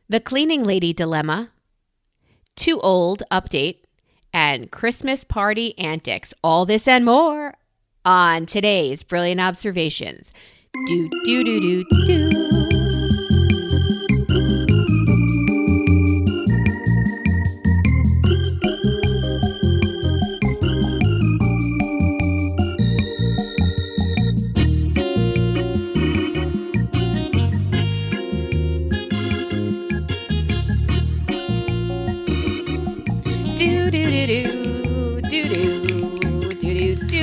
The cleaning lady dilemma, too old update, and Christmas party antics. All this and more on today's Brilliant Observations. Do, do, do, do, do.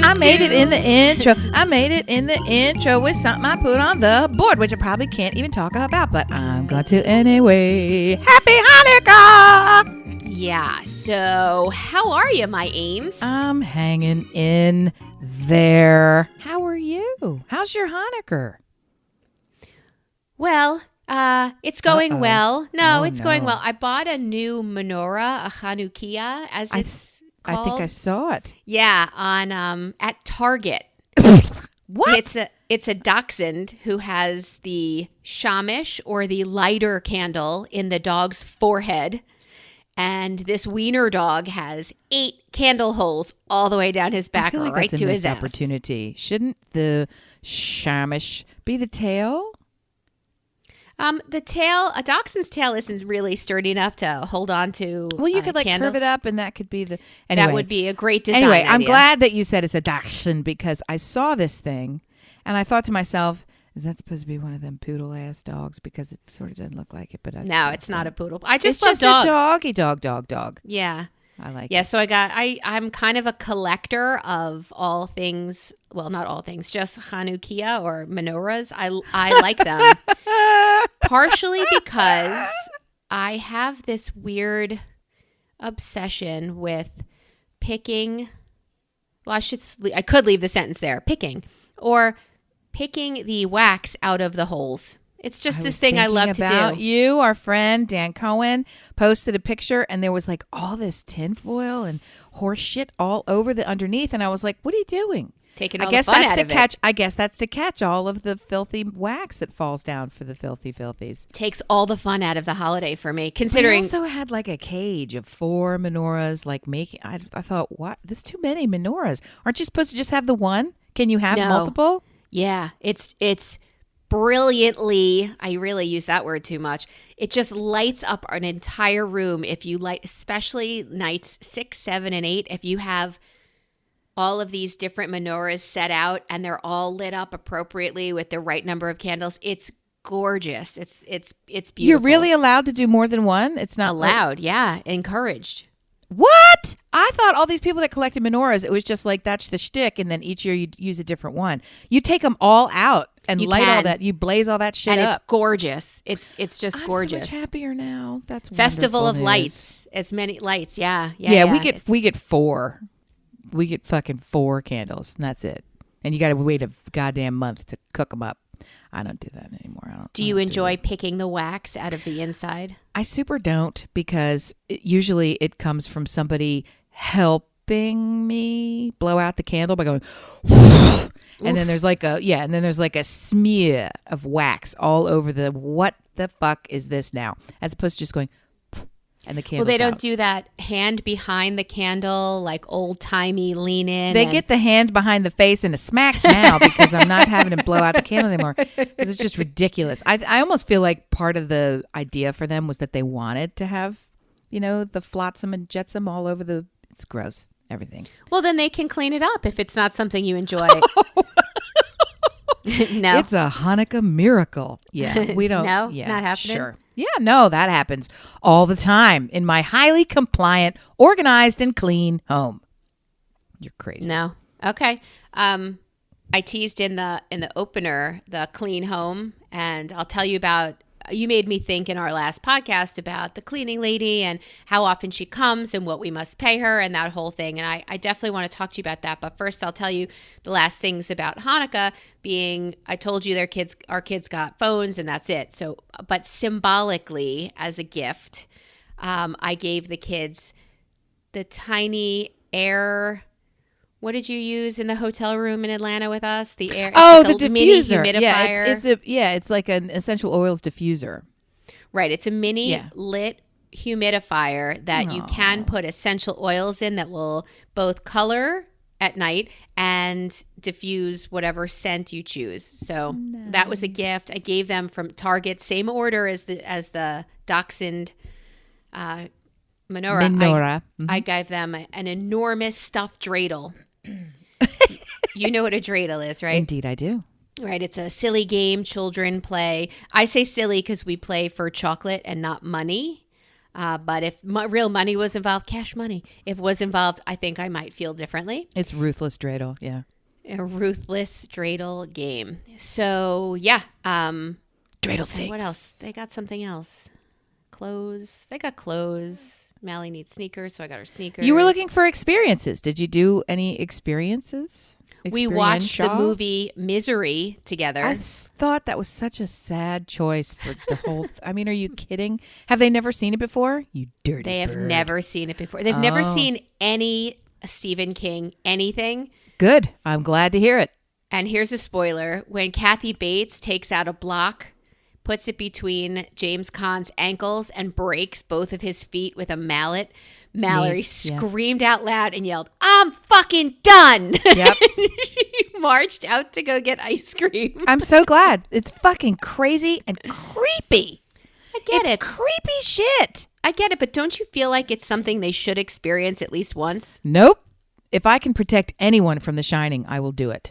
I made it in the intro. I made it in the intro with something I put on the board, which I probably can't even talk about, but I'm going to anyway. Happy Hanukkah! Yeah, so how are you, my Ames? I'm hanging in there. How are you? How's your Hanukkah? Well, it's going well. No, Oh, it's no. going well. I bought a new menorah, a Chanukiah, as it's called. I think I saw it. Yeah, on at Target. What? It's a dachshund who has the shamish or the lighter candle in the dog's forehead. And this wiener dog has 8 candle holes all the way down his back, I feel like right that's to a his missed ass. opportunity. Shouldn't the shamish be the tail? The tail, a dachshund's tail isn't really sturdy enough to hold on to. Well, you could candle. curve it up, and that could be the. Anyway. That would be a great design. Anyway, I'm idea. glad that you said it's a dachshund because I saw this thing, and I thought to myself, "Is that supposed to be one of them poodle-ass dogs?" Because it sort of doesn't look like it. But No, it's not a poodle. I just It's love just dogs. a doggy dog. Yeah. I like. Yeah, it. so I'm kind of a collector of all things. Well, not all things, just Chanukiah or menorahs. I like them. Partially because I have this weird obsession with picking. Well, I could leave the sentence there. Picking the wax out of the holes. It's just this thing I love to do. You, our friend Dan Cohen, posted a picture, and there was like all this tinfoil and horse shit all over the underneath, and I was like, "What are you doing?" Taking all the fun out of it. I guess that's to catch all of the filthy wax that falls down for the filthies. Takes all the fun out of the holiday for me. We Considering also had like a cage of 4 menorahs. Like making, I thought, what? There's too many menorahs. Aren't you supposed to just have the one? Can you have No. multiple? Yeah, it's brilliantly, I really use that word too much. It just lights up an entire room if you light, especially nights 6, 7, and 8, if you have all of these different menorahs set out and they're all lit up appropriately with the right number of candles. It's gorgeous. It's beautiful. You're really allowed to do more than one? It's not allowed, yeah, encouraged. What? I thought all these people that collected menorahs, it was just like that's the shtick, and then each year you'd use a different one. You take them all out and You light all can. that. You blaze all that shit And up. it's gorgeous. It's just I'm gorgeous. so much happier now. That's Festival wonderful of news. lights. As many lights, yeah. We get 4. We get fucking 4 candles, and that's it. And you got to wait a goddamn month to cook them up. I don't do that anymore. Do you enjoy picking the wax out of the inside? I super don't because usually it comes from somebody helping me blow out the candle by going, and then there's like a smear of wax all over the. What the fuck is this now? As opposed to just going, and the candle. Well, they don't do that hand behind the candle, like old timey lean in. They get the hand behind the face and a smack now because I'm not having to blow out the candle anymore because it's just ridiculous. I almost feel like part of the idea for them was that they wanted to have, the flotsam and jetsam all over the. It's gross. Everything. Well, then they can clean it up if it's not something you enjoy. No. It's a Hanukkah miracle. Yeah, we don't. No, yeah, not happening? Sure. Yeah, no, that happens all the time in my highly compliant, organized, and clean home. You're crazy. No. Okay. I teased in the opener the clean home, and I'll tell you about. You made me think in our last podcast about the cleaning lady and how often she comes and what we must pay her and that whole thing. And I definitely want to talk to you about that. But first, I'll tell you the last things about Hanukkah being, I told you our kids got phones and that's it. So, but symbolically as a gift, I gave the kids the tiny air. What did you use in the hotel room in Atlanta with us? The air. Oh, like the mini diffuser. humidifier. It's like an essential oils diffuser. Right. It's a mini Yeah. lit humidifier that you can put essential oils in that will both color at night and diffuse whatever scent you choose. So that was a gift I gave them from Target. Same order as the Dachshund menorah. I gave them an enormous stuffed dreidel. You know what a dreidel is, right? Indeed, I do. Right. It's a silly game children play. I say silly because we play for chocolate and not money. But if real money was involved, cash money, if was involved, I think I might feel differently. It's ruthless dreidel, yeah. A ruthless dreidel game. So, yeah. Dreidel steaks. What else? They got something else. Clothes. They got clothes. Mally needs sneakers, so I got her sneakers. You were looking for experiences. Did you do any experiences? We watched the movie Misery together. I thought that was such a sad choice for the whole... I mean, are you kidding? Have they never seen it before? You dirty They have bird. never seen it before. They've never seen any Stephen King anything. Good. I'm glad to hear it. And here's a spoiler. When Kathy Bates takes out a block, puts it between James Caan's ankles and breaks both of his feet with a mallet, Mallory screamed out loud and yelled, "I'm fucking done." Yep. She marched out to go get ice cream. I'm so glad. It's fucking crazy and creepy. I get it. Creepy shit. I get it, but don't you feel like it's something they should experience at least once? Nope. If I can protect anyone from The Shining, I will do it.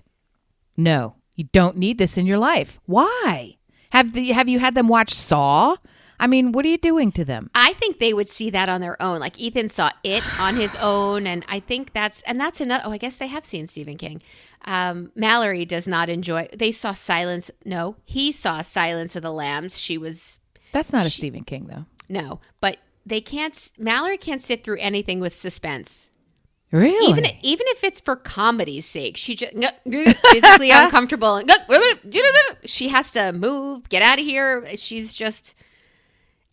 No, you don't need this in your life. Why? Have you had them watch Saw? I mean, what are you doing to them? I think they would see that on their own. Like Ethan saw it on his own, and I think that's another. Oh, I guess they have seen Stephen King. Mallory does not enjoy. They saw Silence. No, he saw Silence of the Lambs. That's not a Stephen King though. No, but they can't. Mallory can't sit through anything with suspense. Really? Even if it's for comedy's sake, she just physically uncomfortable. And she has to move, get out of here. She's just.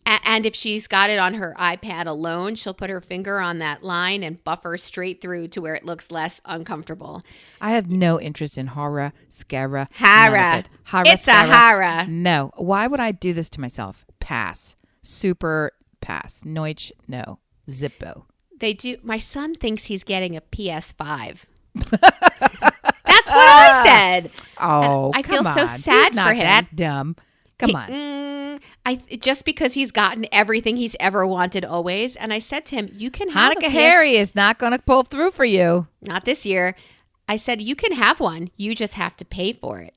And if she's got it on her iPad alone, she'll put her finger on that line and buffer straight through to where it looks less uncomfortable. I have no interest in horror, scara. Horror. It's a horror. No. Why would I do this to myself? Pass. Super pass. Noich, no. Zippo. They do. My son thinks he's getting a PS5. That's what I said. Oh, I feel come so on. sad He's not for him. that dumb. Come on. Just because he's gotten everything he's ever wanted always. And I said to him, you can have Hanukkah Harry is not going to pull through for you. Not this year. I said, you can have one. You just have to pay for it.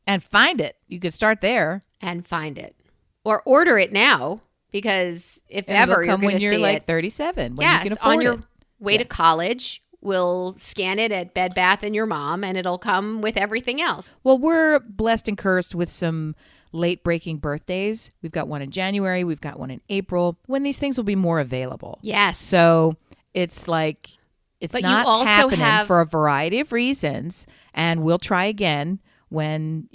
And find it. You could start there. And find it. Or order it now. Because if And ever it'll come you're going when to you're see like it. 37. When Yes, you can afford on your it. way to college. We'll scan it at Bed Bath and Your Mom. And it'll come with everything else. Well, we're blessed and cursed with some late breaking birthdays. We've got one in January. We've got one in April, when these things will be more available. Yes. So it's like, it's But you not also happening have- for a variety of reasons. And we'll try again when,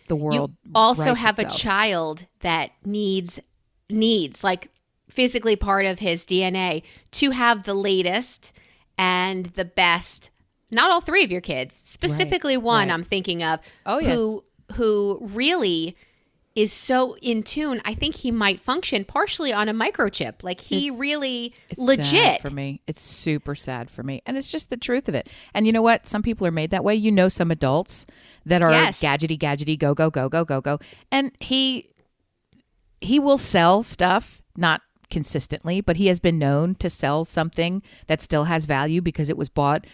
the world You also rights have itself. a child that needs like physically part of his DNA to have the latest and the best. Not all three of your kids, specifically one right. I'm thinking of. Oh, yes. Who really is so in tune. I think he might function partially on a microchip. Like it's legit. Sad for me. It's super sad for me. And it's just the truth of it. And you know what? Some people are made that way. Some adults that are gadgety, go, go, go, go, go, go. And he will sell stuff, not consistently, but he has been known to sell something that still has value because it was bought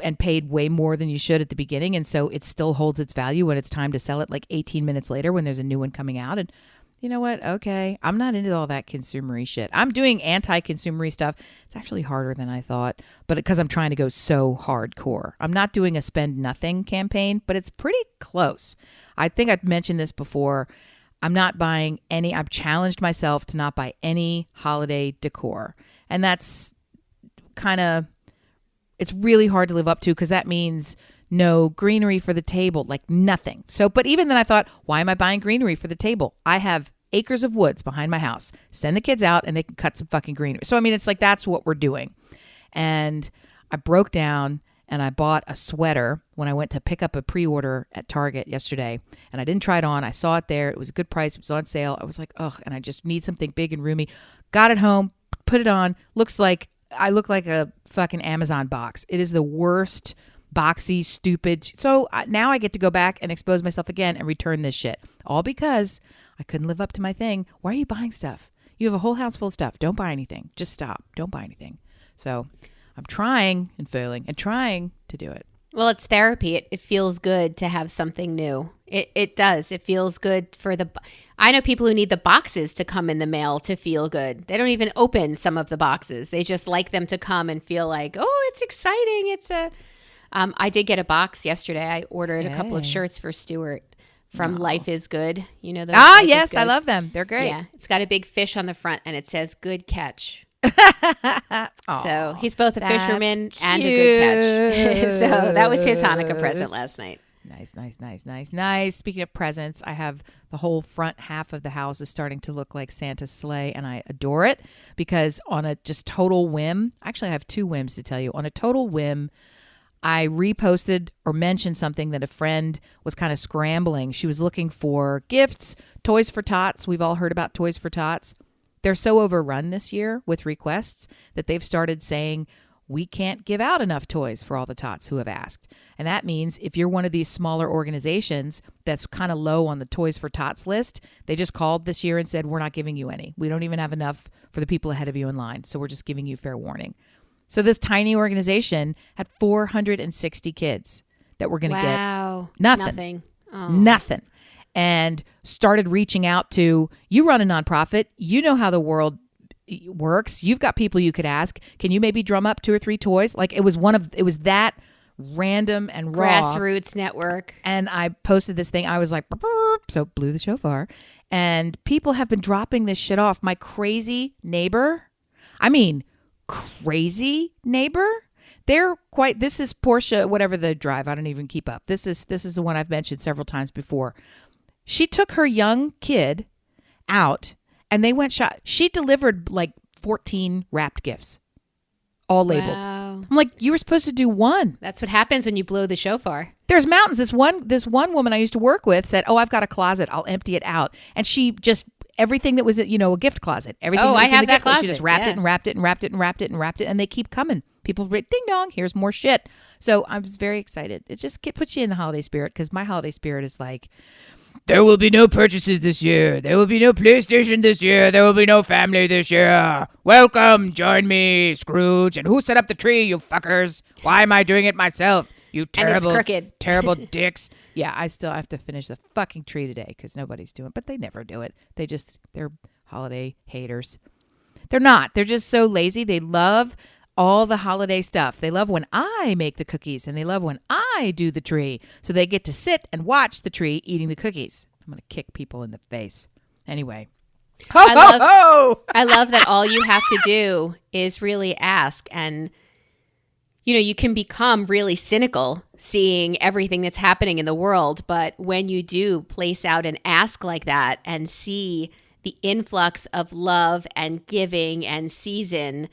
and paid way more than you should at the beginning. And so it still holds its value when it's time to sell it like 18 minutes later when there's a new one coming out. And you know what? Okay. I'm not into all that consumery shit. I'm doing anti-consumery stuff. It's actually harder than I thought, but because I'm trying to go so hardcore. I'm not doing a spend nothing campaign, but it's pretty close. I think I've mentioned this before. I'm not buying any. I've challenged myself to not buy any holiday decor. And that's it's really hard to live up to because that means no greenery for the table, like nothing. So, but even then I thought, why am I buying greenery for the table? I have acres of woods behind my house. Send the kids out and they can cut some fucking greenery. So, I mean, it's like, that's what we're doing. And I broke down and I bought a sweater when I went to pick up a pre-order at Target yesterday, and I didn't try it on. I saw it there. It was a good price. It was on sale. I was like, ugh, and I just need something big and roomy. Got it home, put it on. I look like a fucking Amazon box. It is the worst, boxy, stupid. So now I get to go back and expose myself again and return this shit. All because I couldn't live up to my thing. Why are you buying stuff? You have a whole house full of stuff. Don't buy anything. Just stop. Don't buy anything. So I'm trying and failing and trying to do it. Well, it's therapy. It feels good to have something new. It does. It feels good for I know people who need the boxes to come in the mail to feel good. They don't even open some of the boxes. They just like them to come and feel like, oh, it's exciting. I did get a box yesterday. I ordered a couple of shirts for Stuart from Life is Good. You know those? Yes, I love them. They're great. Yeah, it's got a big fish on the front and it says "Good catch." So he's both a fisherman and a good catch. So that was his Hanukkah present last night. Nice. Speaking of presents, I have the whole front half of the house is starting to look like Santa's sleigh, and I adore it because on a just total whim, actually I have two whims to tell you. On a total whim, I reposted or mentioned something that a friend was kind of scrambling. She was looking for gifts, Toys for Tots. We've all heard about Toys for Tots. They're so overrun this year with requests that they've started saying, we can't give out enough toys for all the tots who have asked. And that means if you're one of these smaller organizations that's kind of low on the Toys for Tots list, they just called this year and said, we're not giving you any. We don't even have enough for the people ahead of you in line. So we're just giving you fair warning. So this tiny organization had 460 kids that were going to get nothing. Oh. Nothing. And started reaching out to, you run a nonprofit, you know how the world works. You've got people you could ask. Can you maybe drum up 2 or 3 toys? Like it was that random and raw. Grassroots network. And I posted this thing. I was like, so blew the shofar. And people have been dropping this shit off. My crazy neighbor, this is Porsche, whatever the drive. I don't even keep up. This is the one I've mentioned several times before. She took her young kid out and they went shop. She delivered like 14 wrapped gifts, all labeled. Wow. I'm like, you were supposed to do one. That's what happens when you blow the shofar. There's mountains. This one woman I used to work with said, "Oh, I've got a closet. I'll empty it out." And she just everything that was a gift closet. Everything. Oh, that was I have in the that gift closet. closet. She just wrapped it and wrapped it and wrapped it and wrapped it and wrapped it, and they keep coming. People ding dong. Here's more shit. So I was very excited. It just puts you in the holiday spirit because my holiday spirit is like, there will be no purchases this year. There will be no PlayStation this year. There will be no family this year. Welcome, join me, Scrooge. And who set up the tree, you fuckers? Why am I doing it myself? You terrible, terrible dicks. Yeah, I still have to finish the fucking tree today because nobody's doing it. But they never do it. They're holiday haters. They're not. They're just so lazy. They love all the holiday stuff. They love when I make the cookies and they love when I do the tree. So they get to sit and watch the tree eating the cookies. I'm going to kick people in the face. Anyway. I love that all you have to do is really ask. And, you can become really cynical seeing everything that's happening in the world. But when you do place out an ask like that and see the influx of love and giving and season,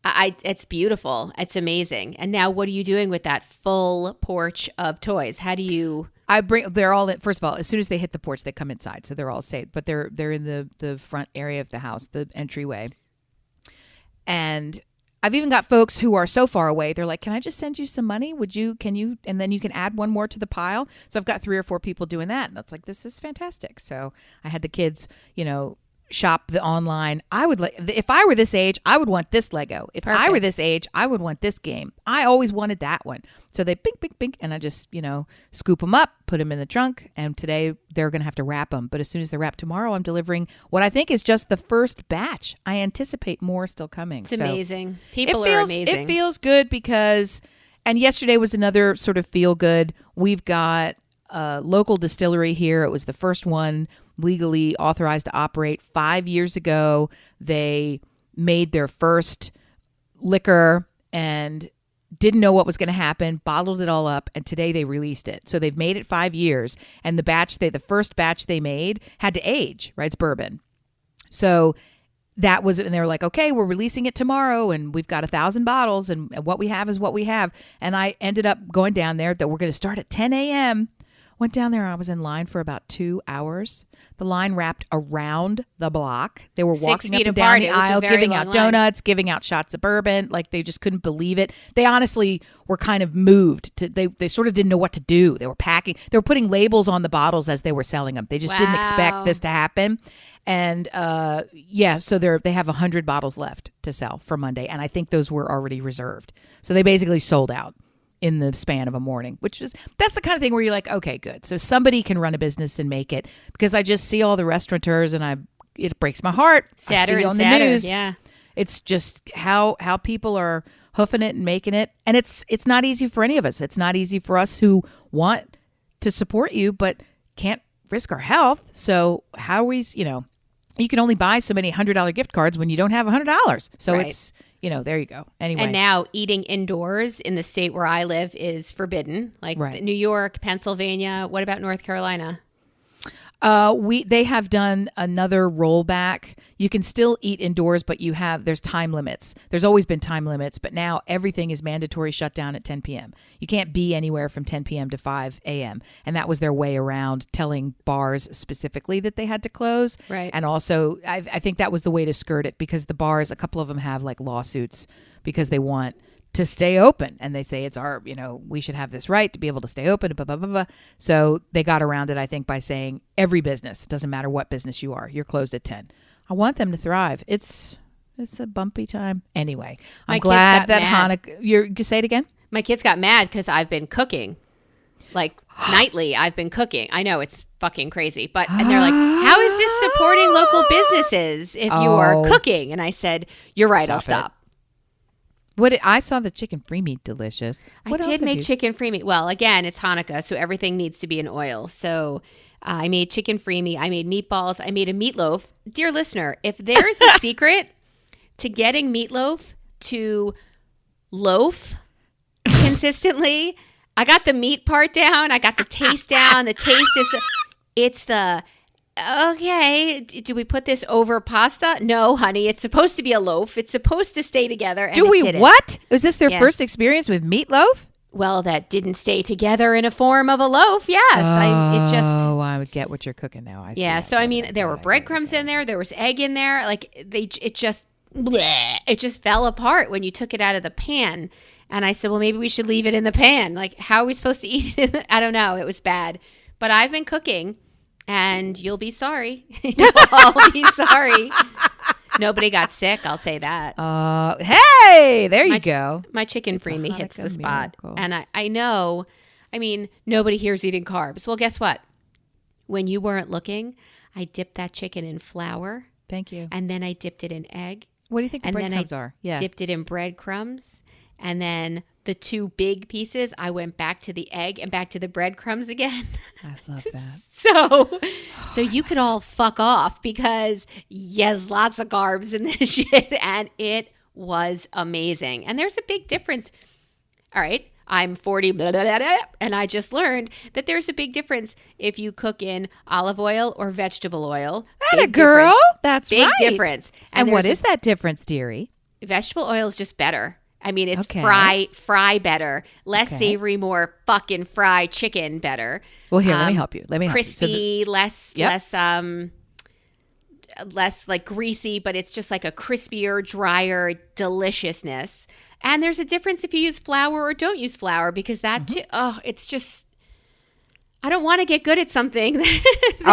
it's beautiful. It's amazing. And now what are you doing with that full porch of toys? How do you... they're all in, first of all, as soon as they hit the porch, they come inside. So they're all safe, but they're in the front area of the house, the entryway. And I've even got folks who are so far away. They're like, can I just send you some money? Can you, and then you can add one more to the pile. So I've got 3 or 4 people doing that. And it's like, this is fantastic. So I had the kids, shop the online. If I were this age, I would want this Lego. If I were this age, I would want this game. I always wanted that one. So they bink, and I just, scoop them up, put them in the trunk. And today they're going to have to wrap them. But as soon as they're wrapped tomorrow, I'm delivering what I think is just the first batch. I anticipate more still coming. It's amazing. People are amazing. It feels good because, and yesterday was another sort of feel good. We've got a local distillery here. It was the first one legally authorized to operate 5 years ago. They made their first liquor and didn't know what was going to happen, bottled it all up, and today they released it. So they've made it 5 years, and the first batch they made had to age, right? It's bourbon. So that was, and they were like, okay, we're releasing it tomorrow, and we've got 1,000 bottles, and what we have is what we have. And I ended up going down there that we're going to start at 10 a.m. Went down there. I was in line for about 2 hours. The line wrapped around the block. They were walking up and down the aisle, giving out donuts, giving out shots of bourbon. Like, they just couldn't believe it. They honestly were kind of moved. They sort of didn't know what to do. They were packing. They were putting labels on the bottles as they were selling them. They just didn't expect this to happen. And so they have 100 bottles left to sell for Monday. And I think those were already reserved. So they basically sold out in the span of a morning, that's the kind of thing where you're like, okay, good. So somebody can run a business and make it, because I just see all the restaurateurs and it breaks my heart. Sadder and on sadder, the news. yeah. It's just how people are hoofing it and making it. And it's not easy for any of us. It's not easy for us who want to support you, but can't risk our health. So how we, you can only buy so many $100 gift cards when you don't have $100. So right. It's, there you go. Anyway. And now eating indoors in the state where I live is forbidden. Like right. New York, Pennsylvania. What about North Carolina? They have done another rollback. You can still eat indoors, but there's time limits. There's always been time limits, but now everything is mandatory shutdown at 10 p.m. You can't be anywhere from 10 p.m. to 5 a.m. And that was their way around telling bars specifically that they had to close. Right. And also, I think that was the way to skirt it, because the bars, a couple of them have like lawsuits because they want to stay open, and they say it's our, we should have this right to be able to stay open, blah, blah, blah, blah. So they got around it, I think, by saying every business, doesn't matter what business you are, you're closed at 10. I want them to thrive. It's a bumpy time. Anyway, I'm glad that Hanukkah, say it again? My kids got mad because I've been cooking. Like nightly, I've been cooking. I know it's fucking crazy, and they're like, how is this supporting local businesses if you are cooking? And I said, you're right, I'll stop. I saw the chicken free meat delicious. I did make chicken free meat. Well, again, it's Hanukkah, so everything needs to be in oil. So I made chicken free meat. I made meatballs. I made a meatloaf. Dear listener, if there's a secret to getting meatloaf to loaf consistently, I got the meat part down. I got the taste down. The taste is, okay, do we put this over pasta? No, honey, it's supposed to be a loaf. It's supposed to stay together. And what? Was this their first experience with meatloaf? Well, that didn't stay together in a form of a loaf. Yes. I would get what you're cooking now. There were breadcrumbs in there. There was egg in there. Like it just fell apart when you took it out of the pan. And I said, well, maybe we should leave it in the pan. Like, how are we supposed to eat it? I don't know. It was bad. But I've been cooking. And you'll be sorry. You'll all be sorry. Nobody got sick, I'll say that. Hey, there you go. My chicken free meat hits the spot. And I know, nobody here's eating carbs. Well, guess what? When you weren't looking, I dipped that chicken in flour. Thank you. And then I dipped it in egg. What do you think the breadcrumbs are? Yeah. Dipped it in breadcrumbs. And then the two big pieces, I went back to the egg and back to the breadcrumbs again. I love that. So you could all fuck off, because yes, lots of carbs in this shit, and it was amazing. And there's a big difference. All right, I'm 40, blah, blah, blah, blah, and I just learned that there's a big difference if you cook in olive oil or vegetable oil. That a girl? Difference. That's big right. Big difference. And what is that difference, dearie? Vegetable oil is just better. It's fry better, less savory, more fucking fry chicken better. Well, here, let me help you. Crispy, less like greasy, but it's just like a crispier, drier deliciousness. And there's a difference if you use flour or don't use flour, because that it's just, I don't want to get good at something.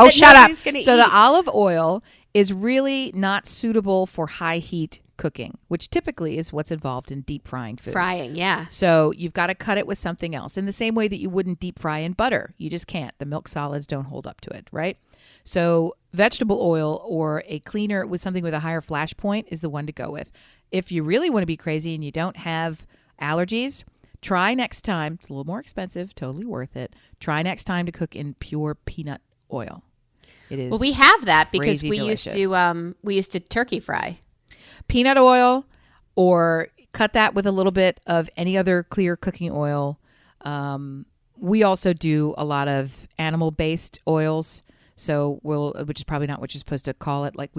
Shut up. So the olive oil is really not suitable for high heat cooking, which typically is what's involved in deep frying food. Frying, yeah. So you've got to cut it with something else, in the same way that you wouldn't deep fry in butter. You just can't. The milk solids don't hold up to it, right? So vegetable oil or a cleaner with something with a higher flash point is the one to go with. If you really want to be crazy and you don't have allergies, try next time. It's a little more expensive, totally worth it. Try next time to cook in pure peanut oil. It is. Well, we have that because we delicious. used to turkey fry. Peanut oil, or cut that with a little bit of any other clear cooking oil. We also do a lot of animal-based oils. So which is probably not what you're supposed to call it. Like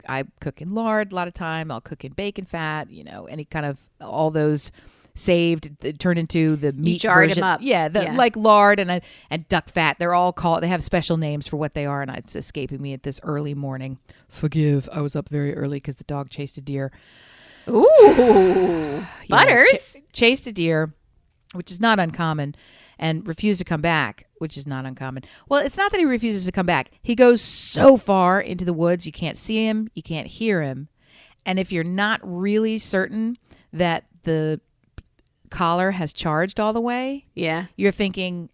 I cook in lard a lot of time. I'll cook in bacon fat, any kind of all those saved, turn into the meat jarred version. them up. Yeah, like lard and duck fat. They're all they have special names for what they are, and it's escaping me at this early morning. Forgive, I was up very early because the dog chased a deer. Ooh, Butters. Chased a deer, which is not uncommon, and refused to come back, which is not uncommon. Well, it's not that he refuses to come back. He goes so far into the woods, you can't see him, you can't hear him. And if you're not really certain that the collar has charged all the way, you're thinking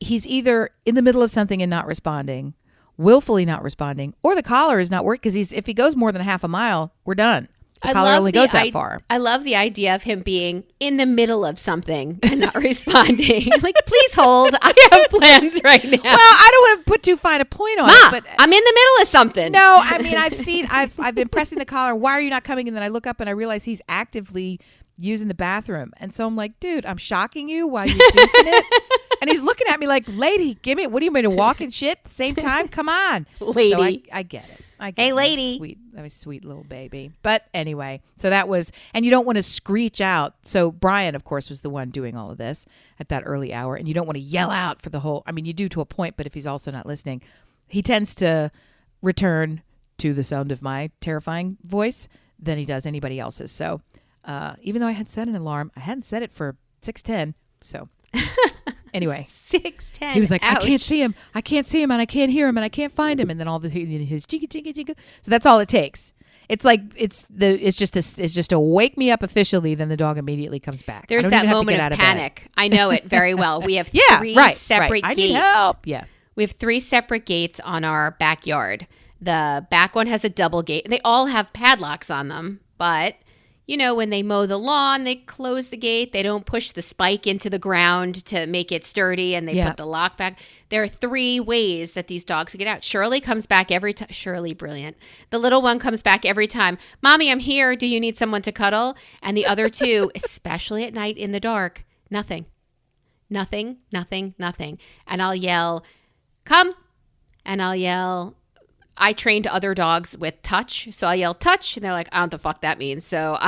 he's either in the middle of something and not responding, willfully not responding, or the collar is not working, because if he goes more than a half a mile, we're done. The collar only goes that far. I love the idea of him being in the middle of something and not responding. Like, please hold. I have plans right now. Well, I don't want to put too fine a point on it, but I'm in the middle of something. No, I mean, I've been pressing the collar. Why are you not coming? And then I look up and I realize he's actively using the bathroom. And so I'm like, dude, I'm shocking you while you're deucing it. And he's looking at me like, lady, give me, what do you mean to walk and shit at the same time? Come on. Lady. So I get it. Hey, lady. That was sweet little baby. But anyway, so that was, and you don't want to screech out. So Brian, of course, was the one doing all of this at that early hour. And you don't want to yell out for the whole, I mean, you do to a point, but if he's also not listening, he tends to return to the sound of my terrifying voice than he does anybody else's. So even though I had set an alarm, I hadn't set it for 6:10. So anyway, 6:10. he was like, Ouch. I can't see him, and I can't hear him, and I can't find him, and then all his jigga jigga jigga. So that's all it takes. It's like it's just a wake me up officially. Then the dog immediately comes back. There's that moment of panic. I know it very well. We have three separate gates. I need help. Yeah, we have 3 separate gates on our backyard. The back one has a double gate. They all have padlocks on them, but when they mow the lawn, they close the gate. They don't push the spike into the ground to make it sturdy, and they put the lock back. There are 3 ways that these dogs get out. Shirley comes back every time. Shirley, brilliant. The little one comes back every time. Mommy, I'm here. Do you need someone to cuddle? And the other 2, especially at night in the dark, nothing. Nothing, nothing, nothing. And I'll yell, come. And I'll yell, I trained other dogs with touch. So I yell touch, and they're like, I don't know what the fuck that means. So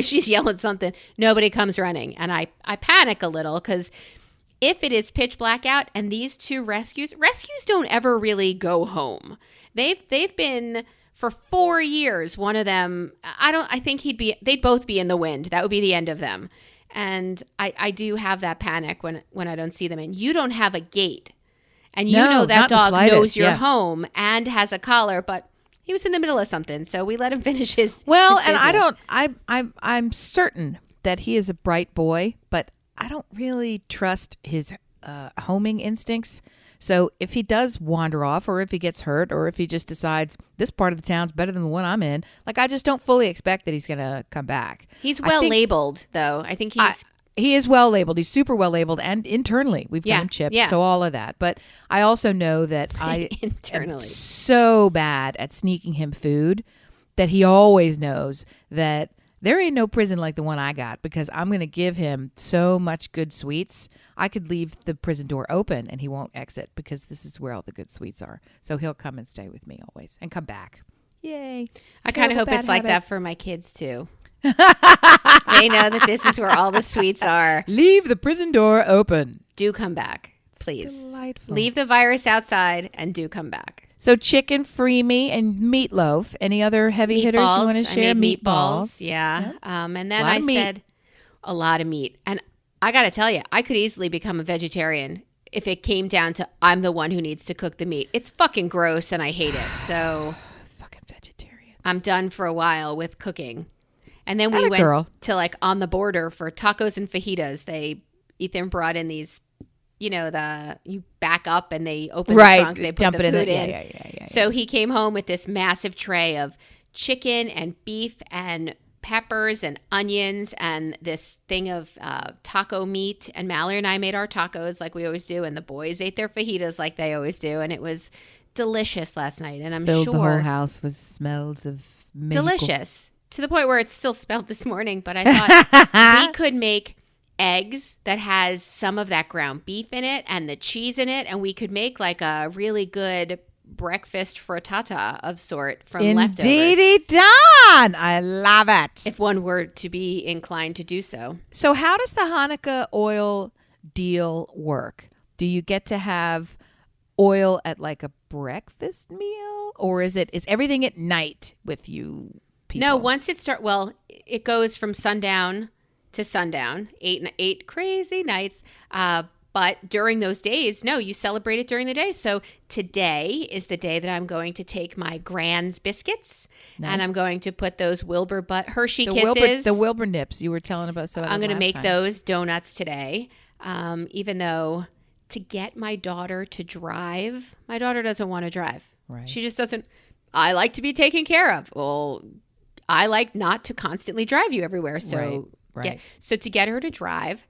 she's yelling something. Nobody comes running. And I panic a little, because if it is pitch black out and these 2 rescues don't ever really go home. They've been for 4 years. One of them, I think they'd both be in the wind. That would be the end of them. And I do have that panic when I don't see them. And you don't have a gate. And that dog knows you're home and has a collar, but he was in the middle of something, so we let him finish his. Well, his and I'm certain that he is a bright boy, but I don't really trust his homing instincts. So if he does wander off, or if he gets hurt, or if he just decides this part of the town's better than the one I'm in, like, I just don't fully expect that he's going to come back. He's labeled, though. I think he is well labeled. He's super well labeled, and internally we've got him chipped. So all of that. But I also know that I am so bad at sneaking him food that he always knows that there ain't no prison like the one I got, because I'm going to give him so much good sweets. I could leave the prison door open and he won't exit, because this is where all the good sweets are. So he'll come and stay with me always and come back. Yay. I kind of hope it's like that for my kids too. They know that this is where all the sweets are. Leave the prison door open. Do come back, please. Delightful. Leave the virus outside and do come back. So chicken, freemie, and meatloaf. Any other heavy hitters you want to share? I made meatballs. Yeah. And then I said a lot of meat. And I got to tell you, I could easily become a vegetarian if it came down to I'm the one who needs to cook the meat. It's fucking gross and I hate it. So fucking vegetarian. I'm done for a while with cooking. And then we went to like on the border for tacos and fajitas. Ethan brought in these, you back up and they open the trunk, they put the food in. Yeah. So he came home with this massive tray of chicken and beef and peppers and onions and this thing of taco meat. And Mallory and I made our tacos like we always do. And the boys ate their fajitas like they always do. And it was delicious last night. And I'm filled sure the whole house with smells of delicious. To the point where it still smelled this morning, but I thought we could make eggs that has some of that ground beef in it and the cheese in it, and we could make like a really good breakfast frittata of sort from leftovers. Indeedy done. I love it. If one were to be inclined to do so. So how does the Hanukkah oil deal work? Do you get to have oil at like a breakfast meal, or is everything at night with you people? No, once it goes from sundown to sundown, eight crazy nights. But during those days, no, you celebrate it during the day. So today is the day that I'm going to take my Grands biscuits, and I'm going to put those Wilbur Hershey Kisses. The Wilbur Nips you were telling about. So I'm going to make those donuts today, even though to get my daughter to drive, my daughter doesn't want to drive. Right. She just doesn't. I like to be taken care of. Well, I like not to constantly drive you everywhere. So, right. So to get her to drive,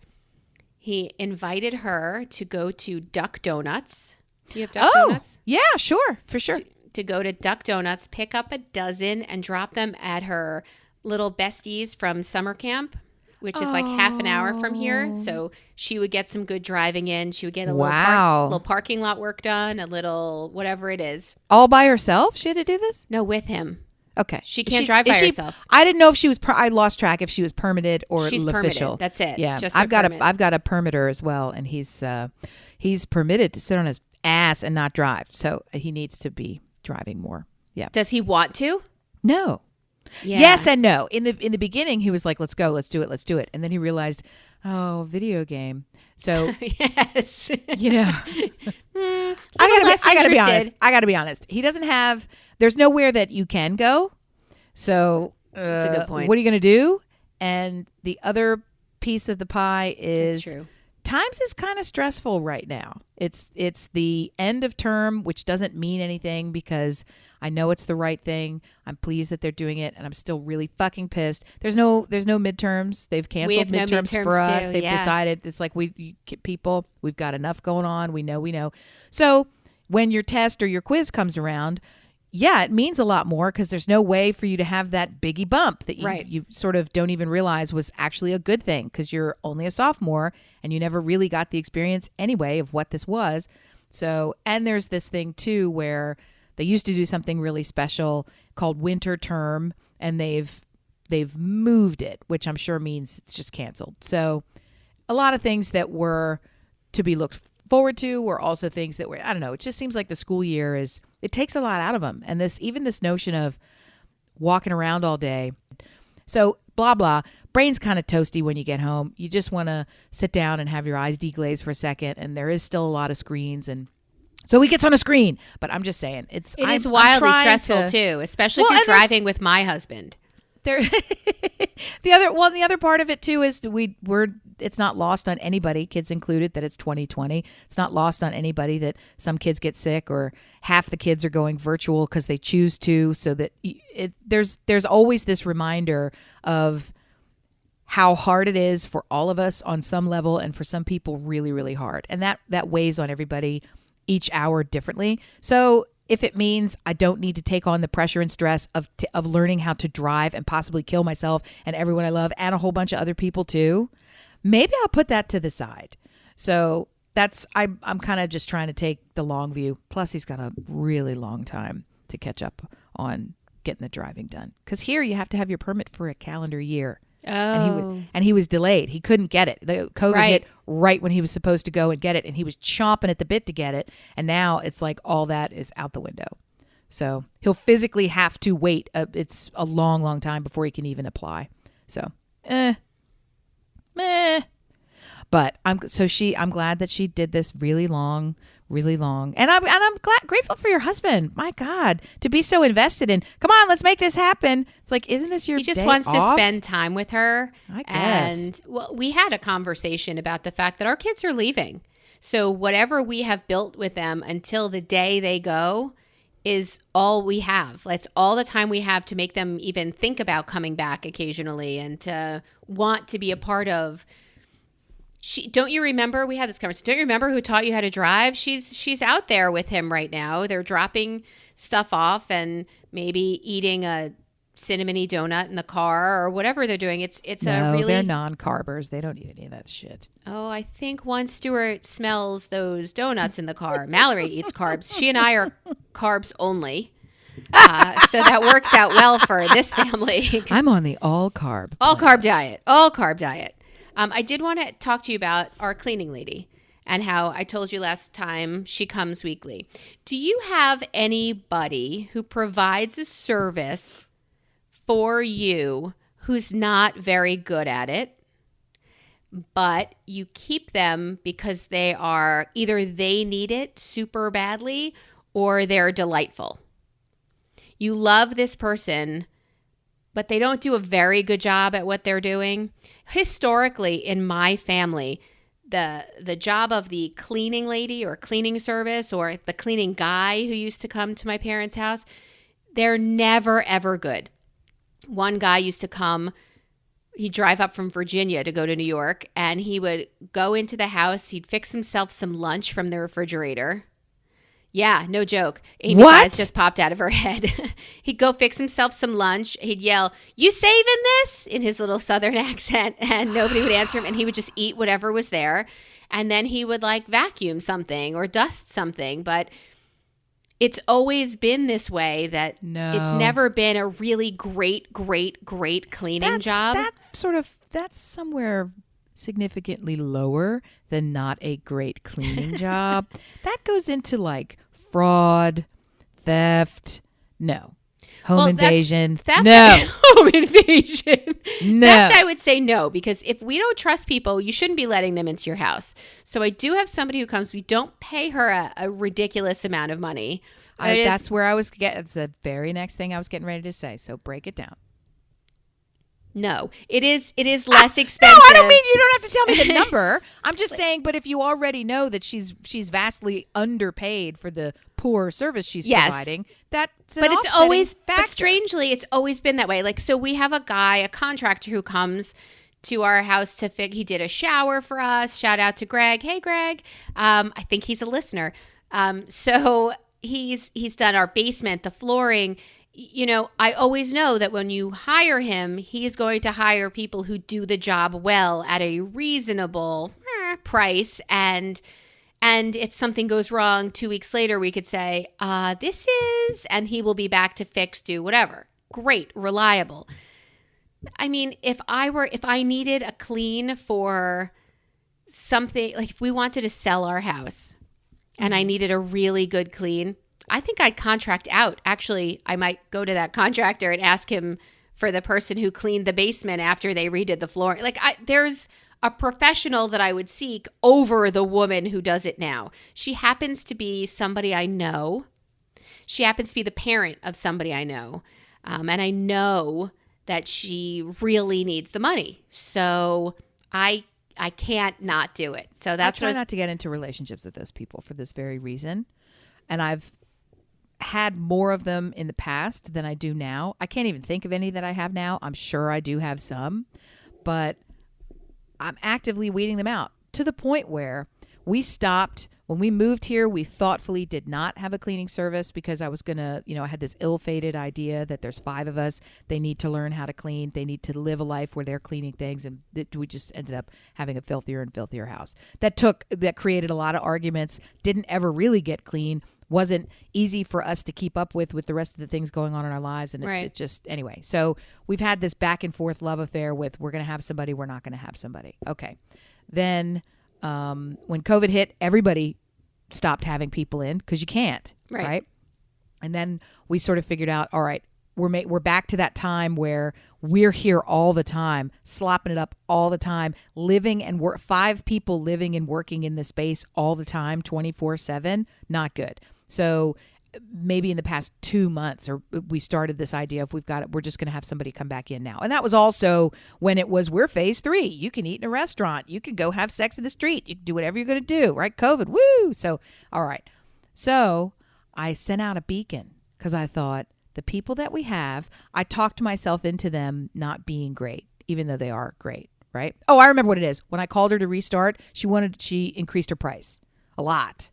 he invited her to go to Duck Donuts. Do you have Duck Donuts? Yeah, sure. For sure. To go to Duck Donuts, pick up a dozen and drop them at her little besties from summer camp, which is like half an hour from here. So she would get some good driving in. She would get a little parking lot work done, a little whatever it is. All by herself? She had to do this? No, with him. Okay. She can't drive by herself. I didn't know if she was, I lost track if she was permitted or She's official. Permitted. That's it. Yeah. Just I've got a permitter as well, and he's permitted to sit on his ass and not drive. So he needs to be driving more. Yeah. Does he want to? No. Yeah. Yes and no. In the beginning, he was like, let's go, let's do it. And then he realized, video game. So, yes. You know, I gotta be honest. He doesn't have, there's nowhere that you can go. So that's a good point. What are you going to do? And the other piece of the pie is That's true. Times is kind of stressful right now. It's the end of term, which doesn't mean anything because I know it's the right thing. I'm pleased that they're doing it, and I'm still really fucking pissed. There's no midterms. They've canceled midterms for us. They've decided it's like we've got enough going on. We know. So when your test or your quiz comes around, yeah, it means a lot more because there's no way for you to have that biggie bump that you sort of don't even realize was actually a good thing because you're only a sophomore and you never really got the experience anyway of what this was. So, and there's this thing too where they used to do something really special called winter term, and they've moved it, which I'm sure means it's just canceled. So a lot of things that were to be looked forward to were also things that were, I don't know, it just seems like the school year it takes a lot out of them. And this notion of walking around all day. So blah, blah, brain's kind of toasty when you get home. You just want to sit down and have your eyes deglaze for a second. And there is still a lot of screens. And so he gets on a screen, but I'm just saying it is wildly stressful too, especially if you're driving with my husband. The other part of it too is it's not lost on anybody, kids included, that it's 2020. It's not lost on anybody that some kids get sick or half the kids are going virtual because they choose to. So that there's always this reminder of how hard it is for all of us on some level, and for some people really, really hard, and that weighs on everybody each hour differently. So if it means I don't need to take on the pressure and stress of learning how to drive and possibly kill myself and everyone I love and a whole bunch of other people too, maybe I'll put that to the side. So I'm kind of just trying to take the long view. Plus, he's got a really long time to catch up on getting the driving done. Because here you have to have your permit for a calendar year. Oh. And he was delayed. He couldn't get it. The COVID hit right when he was supposed to go and get it, and he was chomping at the bit to get it. And now it's like all that is out the window. So he'll physically have to wait. It's a long, long time before he can even apply. So, meh. But I'm glad that she did this really long, and I'm grateful for your husband. My God, to be so invested in. Come on, let's make this happen. It's like, isn't this your? He just day wants off? to spend time with her. I guess. And we had a conversation about the fact that our kids are leaving. So whatever we have built with them until the day they go is all we have. That's all the time we have to make them even think about coming back occasionally and to want to be a part of. Don't you remember, we had this conversation, don't you remember who taught you how to drive? She's out there with him right now. They're dropping stuff off and maybe eating a cinnamony donut in the car or whatever they're doing. It's No, a really they're non-carbers. They don't eat any of that shit. Oh, I think once Stuart smells those donuts in the car. Mallory eats carbs. She and I are carbs only. So that works out well for this family. I'm on the all-carb. All-carb diet. All-carb diet. I did want to talk to you about our cleaning lady and how I told you last time she comes weekly. Do you have anybody who provides a service for you who's not very good at it, but you keep them because they are either they need it super badly or they're delightful? You love this person, but they don't do a very good job at what they're doing. Historically, in my family, the job of the cleaning lady or cleaning service or the cleaning guy who used to come to my parents' house, they're never, ever good. One guy used to come, he'd drive up from Virginia to go to New York, and he would go into the house, he'd fix himself some lunch from the refrigerator. Yeah, no joke. Amy's eyes just popped out of her head. He'd go fix himself some lunch. He'd yell, "You saving this?" in his little southern accent, and nobody would answer him, and he would just eat whatever was there. And then he would like vacuum something or dust something. But it's always been this way that it's never been a really great cleaning job. That's somewhere significantly lower than not a great cleaning job. That goes into like fraud, theft, no. Home invasion, no. Home invasion. No. Theft, I would say no, because if we don't trust people, you shouldn't be letting them into your house. So I do have somebody who comes. We don't pay her a ridiculous amount of money. That's where I was getting. It's the very next thing I was getting ready to say. So break it down. No, it is less expensive. No, I don't mean you don't have to tell me the number. I'm just saying, but if you already know that she's vastly underpaid for the poor service she's providing, that's an offsetting factor. But strangely, it's always been that way. Like, so we have a contractor who comes to our house to fix. He did a shower for us. Shout out to Greg. Hey, Greg. I think he's a listener. So he's done our basement, the flooring. You know, I always know that when you hire him, he is going to hire people who do the job well at a reasonable price. And if something goes wrong 2 weeks later, we could say, this is, and he will be back to fix, do whatever. Great, reliable. I mean, if I needed a clean for something, like if we wanted to sell our house and I needed a really good clean, I think I'd contract out. Actually, I might go to that contractor and ask him for the person who cleaned the basement after they redid the floor. Like, there's a professional that I would seek over the woman who does it now. She happens to be somebody I know. She happens to be the parent of somebody I know. And I know that she really needs the money. So I can't not do it. So that's I try not to get into relationships with those people for this very reason. And I've had more of them in the past than I do now. I can't even think of any that I have now. I'm sure I do have some, but I'm actively weeding them out to the point where we stopped. When we moved here, we thoughtfully did not have a cleaning service because I was going to, I had this ill-fated idea that there's 5 of us. They need to learn how to clean. They need to live a life where they're cleaning things. And we just ended up having a filthier and filthier house. That created a lot of arguments, didn't ever really get clean, wasn't easy for us to keep up with the rest of the things going on in our lives. And it just, anyway. So we've had this back and forth love affair with we're going to have somebody, we're not going to have somebody. Okay. Then when COVID hit, everybody stopped having people in because you can't, right? And then we sort of figured out, all right, we're back to that time where we're here all the time, slopping it up all the time, living and 5 people living and working in this space all the time, 24/7, not good. So maybe in the past 2 months, or we started this idea of we're just going to have somebody come back in now. And that was also when we're phase 3. You can eat in a restaurant. You can go have sex in the street. You can do whatever you're going to do, right? COVID, woo! So, all right. So I sent out a beacon because I thought the people that we have, I talked myself into them not being great, even though they are great, right? Oh, I remember what it is. When I called her to restart, she increased her price a lot.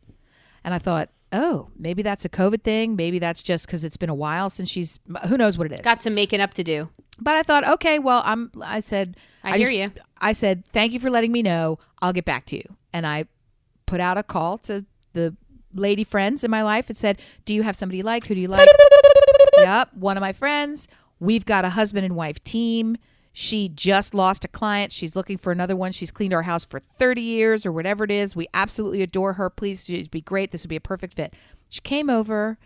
And I thought, oh, maybe that's a COVID thing. Maybe that's just because it's been a while since who knows what it is. Got some making up to do. But I thought, okay, well, I said, I hear you. I said, thank you for letting me know. I'll get back to you. And I put out a call to the lady friends in my life and said, do you have somebody you like? Who do you like? Yep. One of my friends. We've got a husband and wife team. She just lost a client. She's looking for another one. She's cleaned our house for 30 years or whatever it is. We absolutely adore her. Please, she'd be great. This would be a perfect fit. She came over,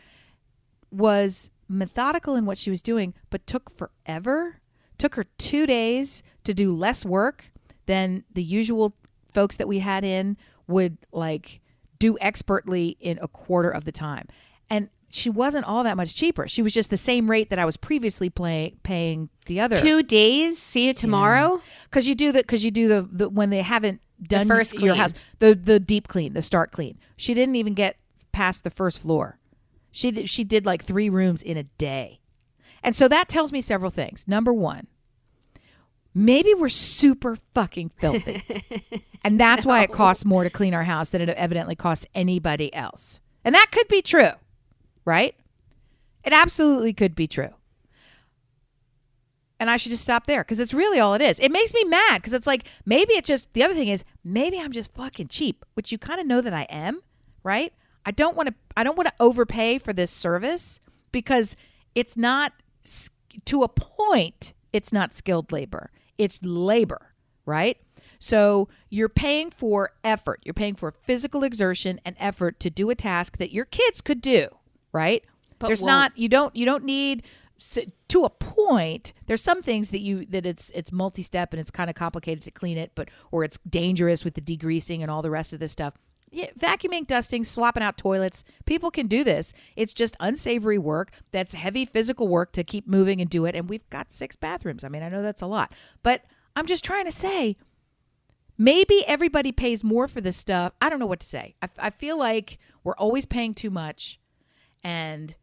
was methodical in what she was doing, but took forever. Took her 2 days to do less work than the usual folks that we had in would like do expertly in a quarter of the time. And she wasn't all that much cheaper. She was just the same rate that I was previously paying the other. 2 days. See you tomorrow. Because you do the when they haven't done The first your clean. house, the deep clean, the start clean. She didn't even get past the first floor. She did like 3 rooms in a day. And so that tells me several things. Number one, maybe we're super fucking filthy. And that's why it costs more to clean our house than it evidently costs anybody else. And that could be true, right? It absolutely could be true. And I should just stop there because it's really all it is. It makes me mad because it's like, maybe it just, the other thing is, maybe I'm just fucking cheap, which you kind of know that I am, right? I don't want to overpay for this service because it's not, to a point, it's not skilled labor. It's labor, right? So you're paying for effort. You're paying for physical exertion and effort to do a task that your kids could do, right? But There's won't. not, you don't need, to a point, there's some things that it's multi-step and it's kind of complicated to clean it, or it's dangerous with the degreasing and all the rest of this stuff. Yeah, vacuuming, dusting, swapping out toilets. People can do this. It's just unsavory work. That's heavy physical work to keep moving and do it. And we've got 6 bathrooms. I mean, I know that's a lot. But I'm just trying to say, maybe everybody pays more for this stuff. I don't know what to say. I feel like we're always paying too much. And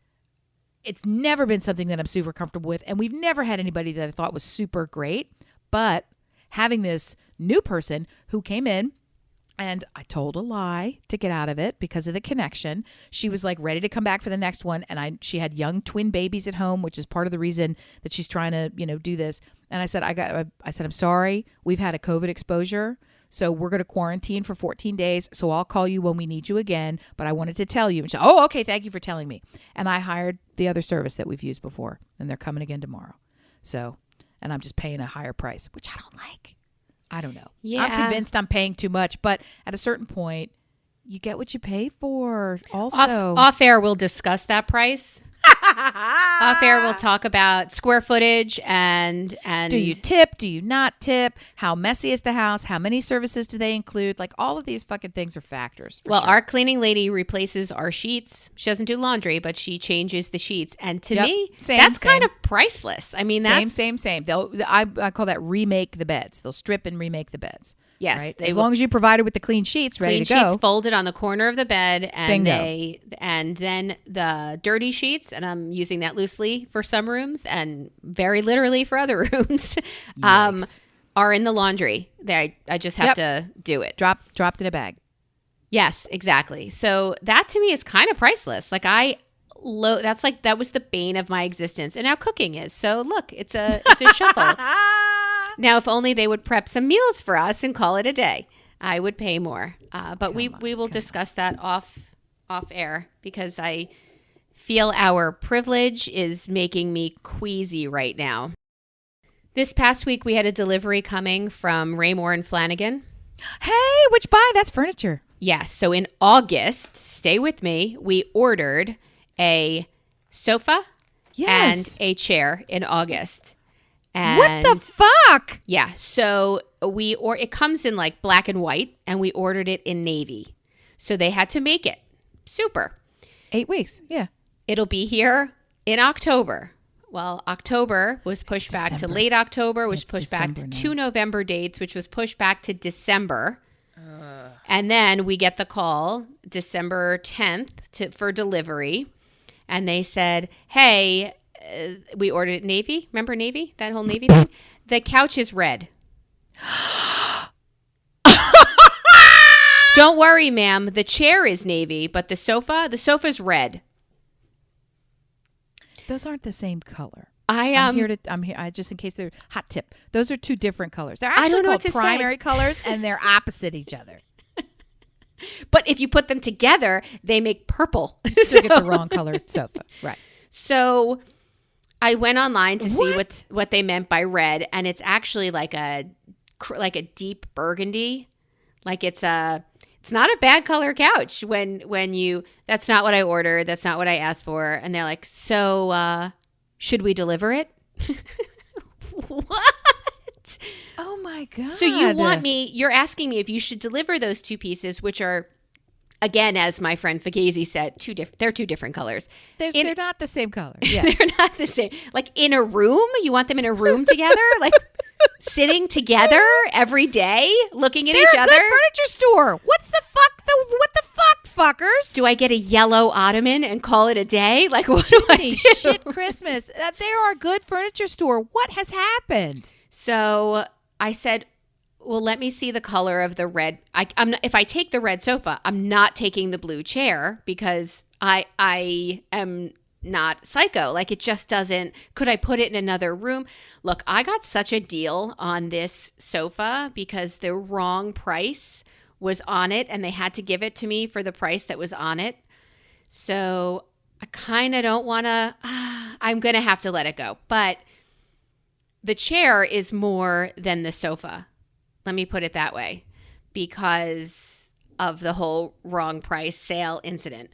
it's never been something that I'm super comfortable with. And we've never had anybody that I thought was super great. But having this new person who came in, and I told a lie to get out of it because of the connection. She was like ready to come back for the next one. And she had young twin babies at home, which is part of the reason that she's trying to, do this. And I said, I'm sorry. We've had a COVID exposure. So we're going to quarantine for 14 days. So I'll call you when we need you again. But I wanted to tell you. And she said, oh, okay. Thank you for telling me. And I hired the other service that we've used before. And they're coming again tomorrow. So, and I'm just paying a higher price, which I don't like. I don't know. Yeah. I'm convinced I'm paying too much, but at a certain point, you get what you pay for. Also, Off air, we'll discuss that price. Off air, we'll talk about square footage and do you tip? Do you not tip? How messy is the house? How many services do they include? Like all of these fucking things are factors. Well, sure. our cleaning lady replaces our sheets. She doesn't do laundry, but she changes the sheets. And to me, that's kind of priceless. I mean, that's same. I call that remake the beds. They'll strip and remake the beds. Yes, right? As long as you provide it with the clean sheets ready to go. Sheets folded on the corner of the bed, and Bingo. and then the dirty sheets, and I'm using that loosely for some rooms and very literally for other rooms, are in the laundry. I just have to do it. Dropped in a bag. Yes, exactly. So that to me is kind of priceless. Like that was the bane of my existence, and now cooking is. So look, it's a shuffle. Now, if only they would prep some meals for us and call it a day, I would pay more. But we will discuss that off air because I feel our privilege is making me queasy right now. This past week, we had a delivery coming from Raymore and Flanagan. Hey, which that's furniture. Yes. So in August, stay with me, we ordered a sofa and a chair in August. And what the fuck? Yeah. So it comes in like black and white, and we ordered it in navy. So they had to make it. Super. 8 weeks. Yeah. It'll be here in October. Well, October was pushed back to late October, was pushed back to 2 November dates, which was pushed back to December. And then we get the call December 10th for delivery. And they said, hey, we ordered it navy. Remember navy? That whole navy thing? The couch is red. Don't worry, ma'am. The chair is navy, but the sofa's red. Those aren't the same color. I'm here. Just in case they're hot tip. Those are two different colors. They're I actually don't know called what to primary say. colors, and they're opposite each other. But if you put them together, they make purple. You still get the wrong colored sofa, right? So I went online to see what they meant by red, and it's actually like a deep burgundy. Like it's not a bad color couch when you. That's not what I ordered. That's not what I asked for. And they're like, so should we deliver it? What? Oh my God. So you're asking me if you should deliver those two pieces, which are, again, as my friend Fagazi said, they're two different colors. They're not the same color. Yeah. They're not the same. Like in a room? You want them in a room together? Like sitting together every day, looking at each other? They're a good furniture store. What the fuck, fuckers? Do I get a yellow ottoman and call it a day? Like what do I do? Shit Christmas. They are a good furniture store. What has happened? So I said, well, let me see the color of the red. If I take the red sofa, I'm not taking the blue chair because I am not psycho. Like it just doesn't. Could I put it in another room? Look, I got such a deal on this sofa because the wrong price was on it and they had to give it to me for the price that was on it. So I kind of don't want to. I'm going to have to let it go. But the chair is more than the sofa. Let me put it that way, because of the whole wrong price sale incident.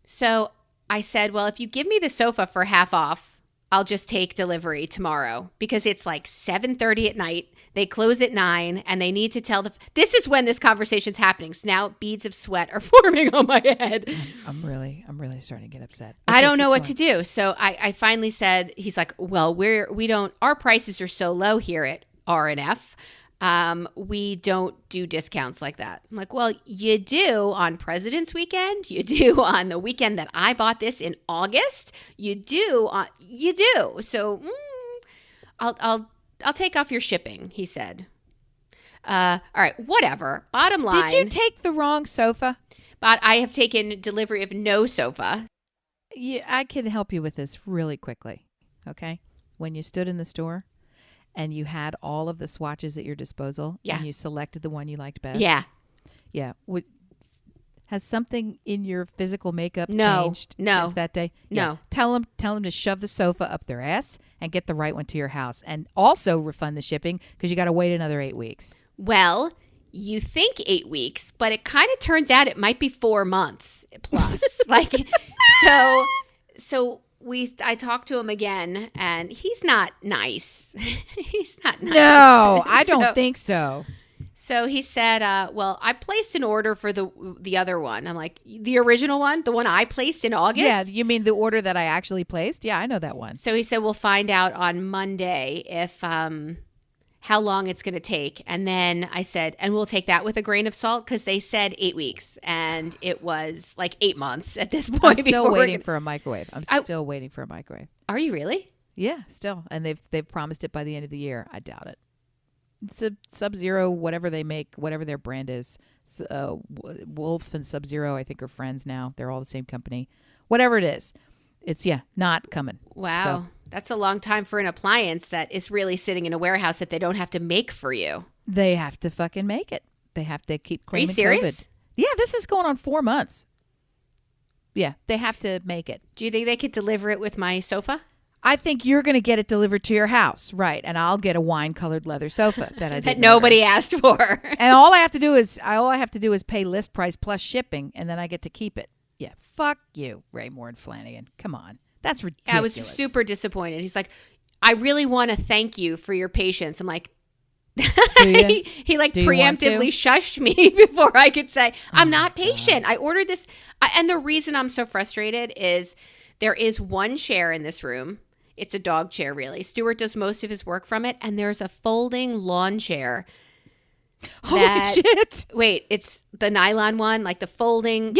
So I said, well, if you give me the sofa for half off, I'll just take delivery tomorrow, because it's like 7:30 at night. They close at 9 and they need to tell this is when this conversation's happening. So now beads of sweat are forming on my head. I'm really starting to get upset. Okay, I don't know what to do. So I finally said, he's like, well, our prices are so low here at R&F. We don't do discounts like that. I'm like, well, you do on President's Weekend. You do on the weekend that I bought this in August. You do. So I'll take off your shipping, he said. All right, whatever. Bottom line. Did you take the wrong sofa? But I have taken delivery of no sofa. Yeah, I can help you with this really quickly. Okay. When you stood in the store and you had all of the swatches at your disposal, and you selected the one you liked best. Yeah. Yeah. Has something in your physical makeup changed since that day? No. Yeah. Tell them to shove the sofa up their ass and get the right one to your house, and also refund the shipping because you got to wait another 8 weeks. Well, you think 8 weeks, but it kind of turns out it might be 4 months plus. I talked to him again, and he's not nice. He's not nice. No, I don't think so. So he said, well, I placed an order for the other one. I'm like, the original one? The one I placed in August? Yeah, you mean the order that I actually placed? Yeah, I know that one. So he said, we'll find out on Monday if how long it's going to take. And then I said, and we'll take that with a grain of salt, because they said 8 weeks, and it was like 8 months at this point. I'm still waiting for a microwave. Still waiting for a microwave. Are you really? Yeah, still. And they've promised it by the end of the year. I doubt it. It's a Sub-Zero, whatever they make, whatever their brand is. Wolf and Sub-Zero, I think, are friends now. They're all the same company. Whatever it is, it's, not coming. Wow. So, that's a long time for an appliance that is really sitting in a warehouse that they don't have to make for you. They have to fucking make it. They have to keep claiming COVID. Are you serious? Yeah, this is going on 4 months. Yeah, they have to make it. Do you think they could deliver it with my sofa? I think you're going to get it delivered to your house, right? And I'll get a wine-colored leather sofa that nobody asked for. And all I have to do is pay list price plus shipping, and then I get to keep it. Yeah, fuck you, Raymore and Flanagan. Come on, that's ridiculous. I was super disappointed. He's like, I really want to thank you for your patience. I'm like, he like preemptively shushed me before I could say, I'm not patient. God. I ordered this, and the reason I'm so frustrated is there is one chair in this room. It's a dog chair, really. Stuart does most of his work from it. And there's a folding lawn chair. Holy shit. Wait, it's the nylon one, like the folding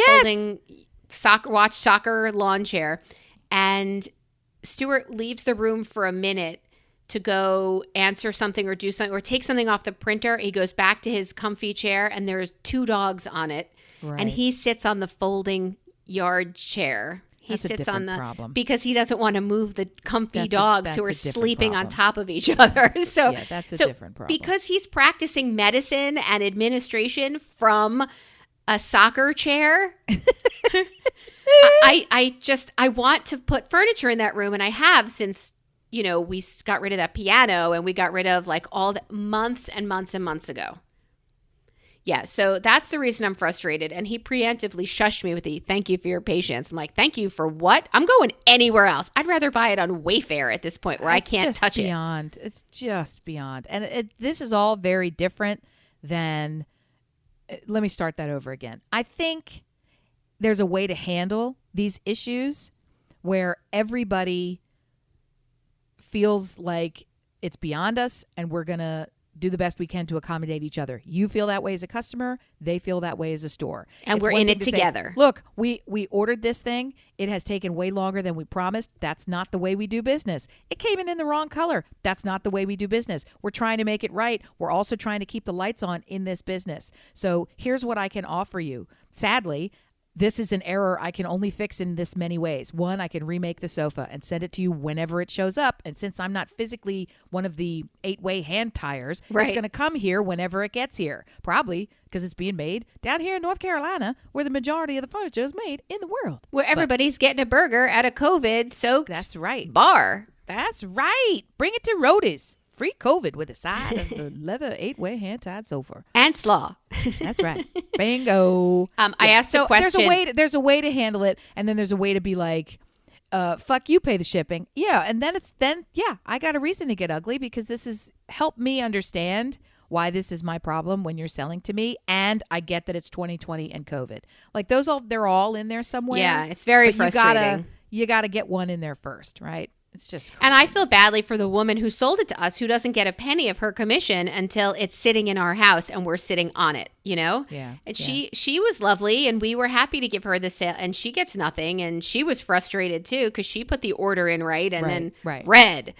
soccer lawn chair. And Stuart leaves the room for a minute to go answer something or do something or take something off the printer. He goes back to his comfy chair and there's 2 dogs on it. Right. And he sits on the folding yard chair. He sits on the problem because he doesn't want to move the comfy dogs who are sleeping on top of each other. So yeah, that's a different problem. Because he's practicing medicine and administration from a soccer chair. I want to put furniture in that room, and I have since, you know, we got rid of that piano and we got rid of like all the months and months and months ago. Yeah, so that's the reason I'm frustrated. And he preemptively shushed me with the thank you for your patience. I'm like, thank you for what? I'm going anywhere else. I'd rather buy it on Wayfair at this point where I can't touch it. It's just beyond. And this is all very different than, let me start that over again. I think there's a way to handle these issues where everybody feels like it's beyond us and we're going to do the best we can to accommodate each other. You feel that way as a customer. They feel that way as a store. And we're in it together. Say, look, we ordered this thing. It has taken way longer than we promised. That's not the way we do business. It came in the wrong color. That's not the way we do business. We're trying to make it right. We're also trying to keep the lights on in this business. So here's what I can offer you. Sadly, this is an error I can only fix in this many ways. One, I can remake the sofa and send it to you whenever it shows up. And since I'm not physically one of the 8-way hand tires, It's going to come here whenever it gets here. Probably because it's being made down here in North Carolina, where the majority of the furniture is made in the world. Where everybody's getting a burger at a COVID-soaked bar. That's right. Bring it to Roadies. Free COVID with a side of the leather 8-way hand-tied sofa. And slaw. That's right. Bingo. I asked a question. There's a way to handle it, and then there's a way to be like, fuck you, pay the shipping. Yeah, and then I got a reason to get ugly because this has helped me understand why this is my problem when you're selling to me, and I get that it's 2020 and COVID. Like they're all in there somewhere. Yeah, it's very frustrating. You gotta get one in there first, right? It's just crazy. And I feel badly for the woman who sold it to us who doesn't get a penny of her commission until it's sitting in our house and we're sitting on it, you know? Yeah. And she was lovely and we were happy to give her the sale and she gets nothing and she was frustrated too because she put the order in then read.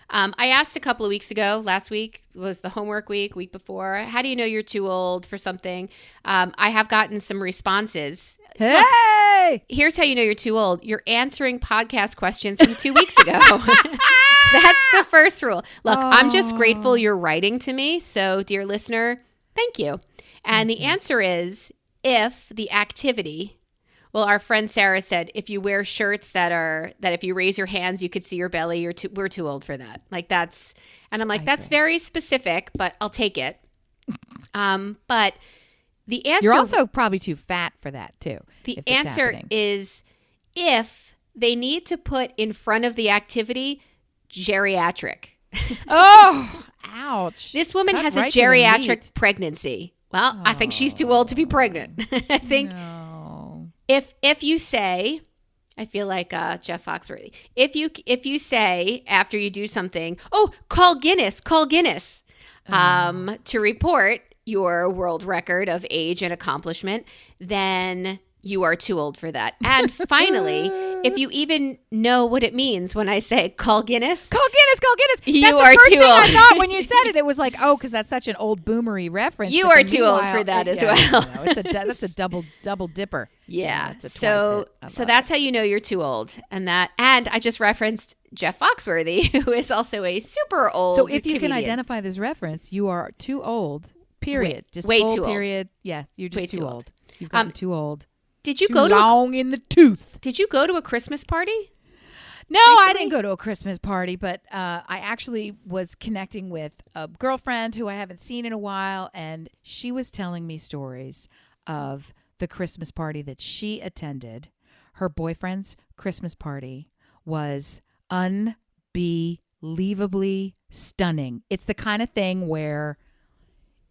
I asked a couple of weeks ago, last week was the homework week before, how do you know you're too old for something? I have gotten some responses. Hey! Look, here's how you know you're too old. You're answering podcast questions from 2 weeks ago. That's the first rule. Look, I'm just grateful you're writing to me. So, dear listener, thank you. And the answer is if the activity, well, our friend Sarah said, if you wear shirts that if you raise your hands, you could see your belly, we're too old for that. Like that's, and I'm like, that's very specific, but I'll take it. But the answer, you're also probably too fat for that too. The answer is if they need to put in front of the activity geriatric. Oh, ouch. This woman has a geriatric pregnancy. Well, I think she's too old to be pregnant. I think if you say, I feel like Jeff Foxworthy. If you say after you do something, call Guinness to report your world record of age and accomplishment, then you are too old for that. And finally, if you even know what it means when I say call Guinness. You that's are the first too thing old. I thought when you said it. It was like, because that's such an old boomery reference. You are too old for that as well. That's a double dipper. Yeah. So that's how you know you're too old. And I just referenced Jeff Foxworthy, who is also a super old So if you comedian. can identify this reference, you are too old. Period. Just way full too period. old. Yeah, you're just way too old. old. You've gotten too old. Did you too go to long in the tooth? Did you go to a Christmas party? No, recently? I didn't go to a Christmas party, but I actually was connecting with a girlfriend who I haven't seen in a while, and she was telling me stories of the Christmas party that she attended. Her boyfriend's Christmas party was unbelievably stunning. It's the kind of thing where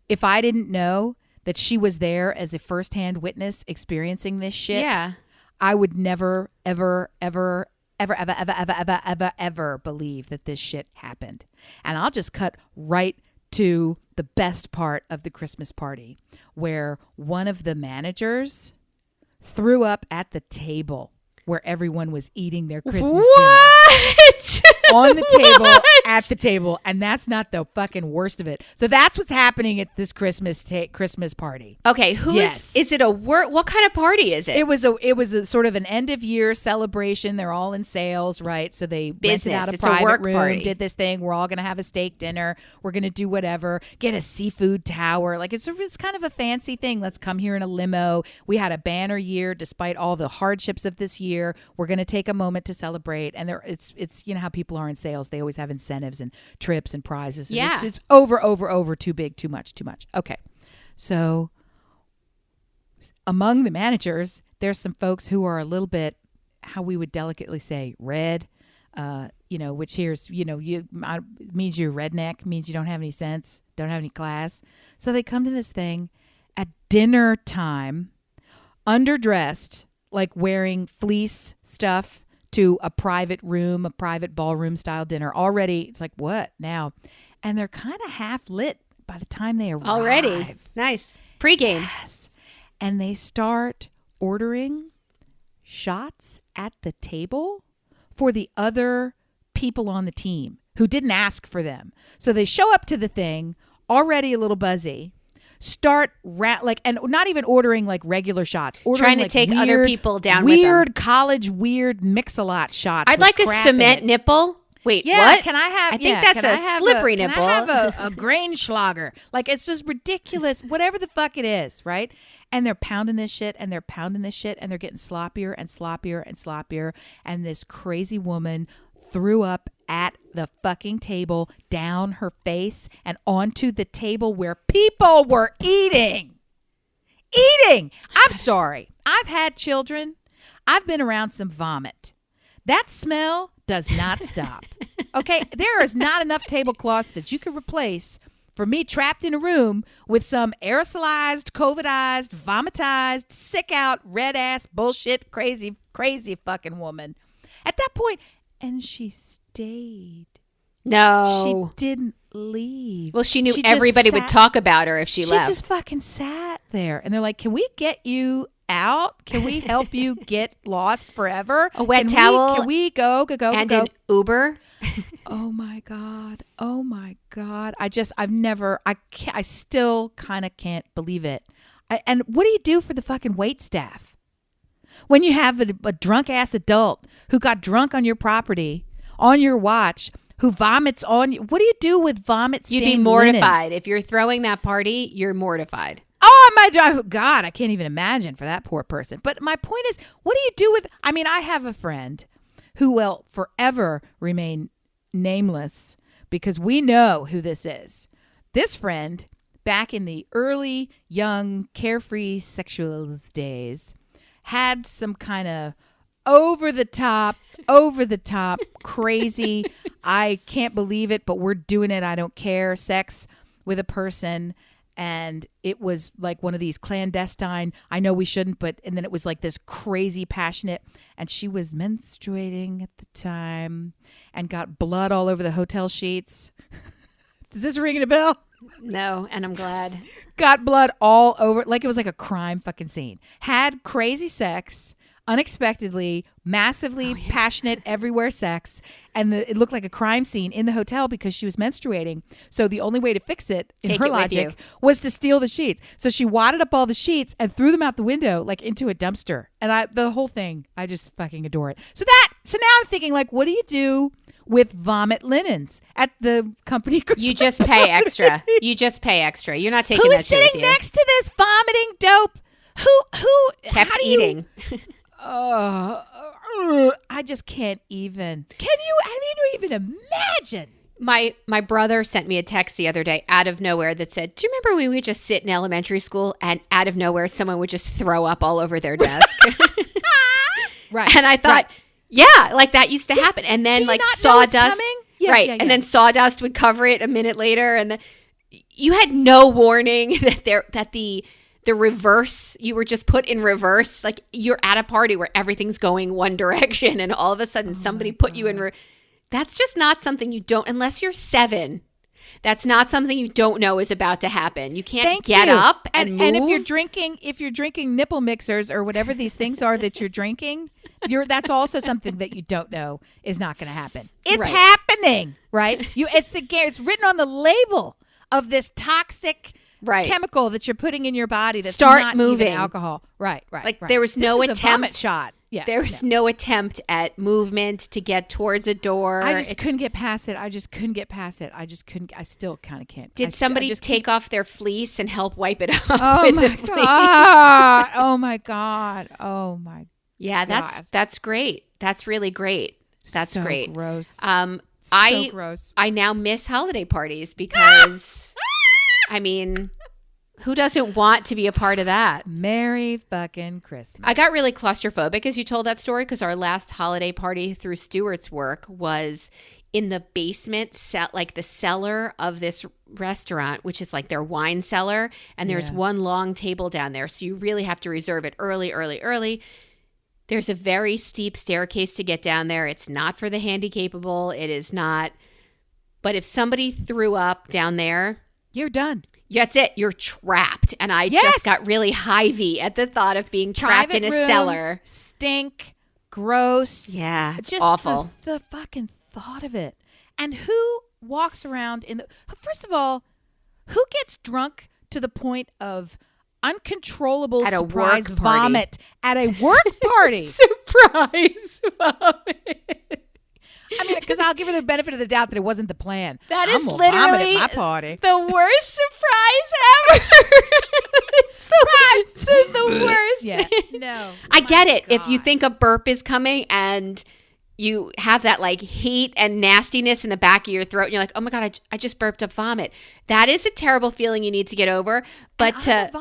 if I didn't know that she was there as a firsthand witness experiencing this shit, I would never, ever believe that this shit happened. And I'll just cut right to the best part of the Christmas party, where one of the managers threw up at the table where everyone was eating their Christmas dinner. On the table at the table, and that's not the fucking worst of it. So that's what's happening at this Christmas party. Okay, is it a work? What kind of party is it? It was a sort of an end of year celebration. They're all in sales, right? So they rented out a private room, party. Did this thing. We're all gonna have a steak dinner. We're gonna do whatever. Get a seafood tower. Like it's kind of a fancy thing. Let's come here in a limo. We had a banner year, despite all the hardships of this year. We're gonna take a moment to celebrate. And it's you know how people are in sales. They always have incentives and trips and prizes. And yeah, it's over, too big, too much. Okay, so among the managers, there's some folks who are a little bit, how we would delicately say, red. Which here's, means you're redneck, means you don't have any sense, don't have any class. So they come to this thing at dinner time, underdressed, like wearing fleece stuff to a private room, a private ballroom style dinner. Already, it's like, what now? And they're kind of half lit by the time they arrive. Already. Nice. Pre-game. Yes. And they start ordering shots at the table for the other people on the team who didn't ask for them. So they show up to the thing already a little buzzy, start and not even ordering like regular shots, trying to take weird, other people down with them. Weird college Mix-a-Lot shots. I'd like a cement nipple. Wait, yeah, what? Can I have? I think that's a slippery nipple. Can I have a grain schlager? Like it's just ridiculous. Whatever the fuck it is, right? And they're pounding this shit, and they're pounding this shit, and they're getting sloppier and sloppier and sloppier. And this crazy woman threw up at the fucking table, down her face, and onto the table where people were eating. I'm sorry. I've had children. I've been around some vomit. That smell does not stop. Okay? There is not enough tablecloths that you could replace for me trapped in a room with some aerosolized, COVIDized, vomitized, sick out, red ass, bullshit, crazy fucking woman. At that point, and she stayed. No. She didn't leave. Well, she knew everybody would talk about her if she left. She just fucking sat there. And they're like, can we get you out? Can we help you get lost forever? A wet towel? Can we go? And an Uber? Oh my God. I still kind of can't believe it. And what do you do for the fucking wait staff? When you have a drunk ass adult who got drunk on your property, on your watch, who vomits on you, what do you do with vomit stained You'd be mortified. linen? If you're throwing that party, you're mortified. Oh, God, I can't even imagine for that poor person. But my point is, what do you do with, I have a friend who will forever remain nameless because we know who this is. This friend, back in the early, young, carefree sexual days, had some kind of over the top, crazy, I can't believe it, but we're doing it, I don't care, sex with a person. And it was like one of these clandestine, I know we shouldn't, and then it was like this crazy passionate. And she was menstruating at the time and got blood all over the hotel sheets. Is this ringing a bell? No, and I'm glad. Got blood all over, like it was like a crime fucking scene. Had crazy sex, unexpectedly, massively passionate everywhere sex, and it looked like a crime scene in the hotel because she was menstruating. So the only way to fix it, in her logic, was to steal the sheets. So she wadded up all the sheets and threw them out the window, like into a dumpster. And the whole thing, I just fucking adore it. So now I'm thinking, like, what do you do with vomit linens at the company Christmas You just pay extra. You're not taking Who that is shit with sitting you. next to this vomiting dope? Who kept eating? I just can't even. Can you even imagine? My brother sent me a text the other day out of nowhere that said, do you remember when we would just sit in elementary school and out of nowhere someone would just throw up all over their desk? Right. And I thought, yeah, like that used to happen. And then like sawdust. Yeah, right. Yeah. And then sawdust would cover it a minute later. And you had no warning that the reverse, you were just put in reverse. Like you're at a party where everything's going one direction and all of a sudden somebody put you in that's just not something you don't, unless you're 7. That's not something you don't know is about to happen. You can't Thank get you. up and move. And if you're drinking nipple mixers or whatever these things are that you're drinking, that's also something that you don't know is not going to happen. It's happening, right? It's written on the label of this toxic chemical that you're putting in your body that's not moving. Even alcohol. Right. There was no attempt. A vomit shot. Yeah. There was no attempt at movement to get towards a door. I just couldn't get past it. I still kind of can't. Did somebody take off their fleece and help wipe it off? Oh my God. Oh my God. Oh my God. Yeah, that's great. That's really great. That's so great. Gross. So gross. I now miss holiday parties because, I mean, who doesn't want to be a part of that? Merry fucking Christmas. I got really claustrophobic as you told that story because our last holiday party through Stuart's work was in the basement, like the cellar of this restaurant, which is like their wine cellar. And there's one long table down there. So you really have to reserve it early. There's a very steep staircase to get down there. It's not for the handy-capable. It is not. But if somebody threw up down there, you're done. That's it. You're trapped. And I just got really hivey at the thought of being trapped in a cellar. Stink. Gross. Yeah. It's just awful. The fucking thought of it. And who walks around first of all, who gets drunk to the point of uncontrollable surprise vomit at a work party? Surprise vomit. I mean, because I'll give her the benefit of the doubt that it wasn't the plan. That is vomit literally at my party. The worst surprise ever. This is the worst. Yeah. No. I get it. God. If you think a burp is coming and you have that like heat and nastiness in the back of your throat and you're like, oh my God, I just burped up vomit. That is a terrible feeling you need to get over. But I'm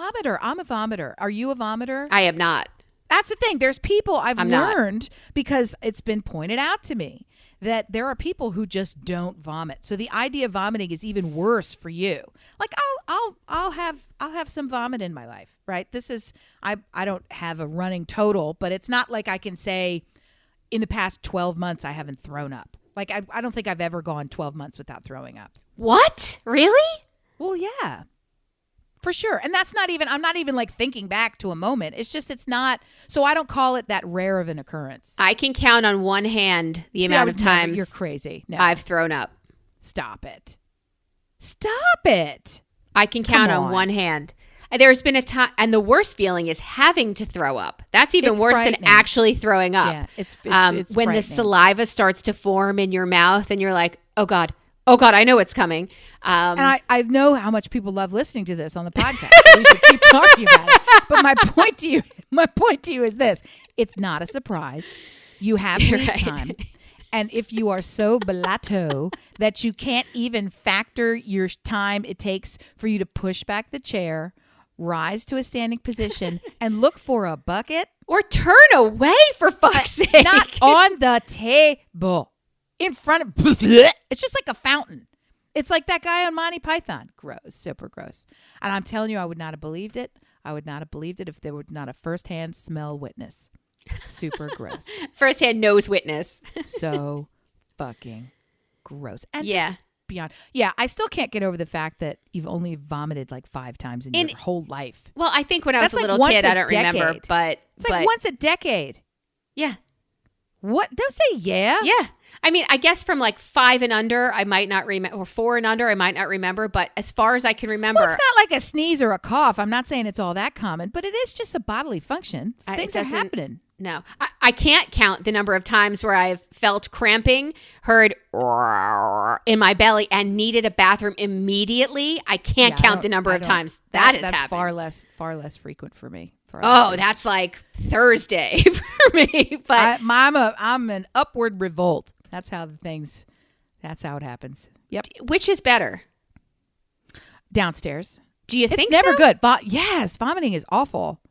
a vomiter. Are you a vomiter? I am not. That's the thing. There's people I've learned because it's been pointed out to me that there are people who just don't vomit. So the idea of vomiting is even worse for you. Like I'll have some vomit in my life, right? This is I don't have a running total, but it's not like I can say in the past 12 months I haven't thrown up. Like I don't think I've ever gone 12 months without throwing up. What? Really? Well, yeah. For sure. And that's not even, I'm not even like thinking back to a moment. It's just, it's not, so I don't call it that rare of an occurrence. I can count on one hand the amount of times you're crazy. No. I've thrown up. Stop it. Stop it. I can count on one hand. There's been a time, and the worst feeling is having to throw up. That's even worse than actually throwing up. Yeah, it's when the saliva starts to form in your mouth and you're like, oh God, I know it's coming. And I know how much people love listening to this on the podcast. So we should keep talking about it. But my point to you is this. It's not a surprise. You have lead time. And if you are so blotto that you can't even factor your time it takes for you to push back the chair, rise to a standing position, and look for a bucket. Or turn away, for fuck's sake. Not on the table. In front of, it's just like a fountain. It's like that guy on Monty Python. Gross, super gross. And I'm telling you, I would not have believed it. I would not have believed it if there were not a firsthand smell witness. Super gross. Firsthand nose witness. So fucking gross. And just beyond. Yeah, I still can't get over the fact that you've only vomited like 5 times in your whole life. Well, I think when I was a little kid, I don't remember, but it's like once a decade. Yeah. What? Don't say yeah. Yeah. I mean, I guess from like 5 and under, I might not remember, or 4 and under, I might not remember. But as far as I can remember, well, it's not like a sneeze or a cough. I'm not saying it's all that common, but it is just a bodily function. Things are happening. No, I can't count the number of times where I've felt cramping, heard in my belly, and needed a bathroom immediately. I can't count the number of times that's happened. Far less frequent for me. That's like Thursday for me. But I'm an upward revolt. That's how it happens. Yep. Which is better? Downstairs. Do you think it's never good? Yes, vomiting is awful.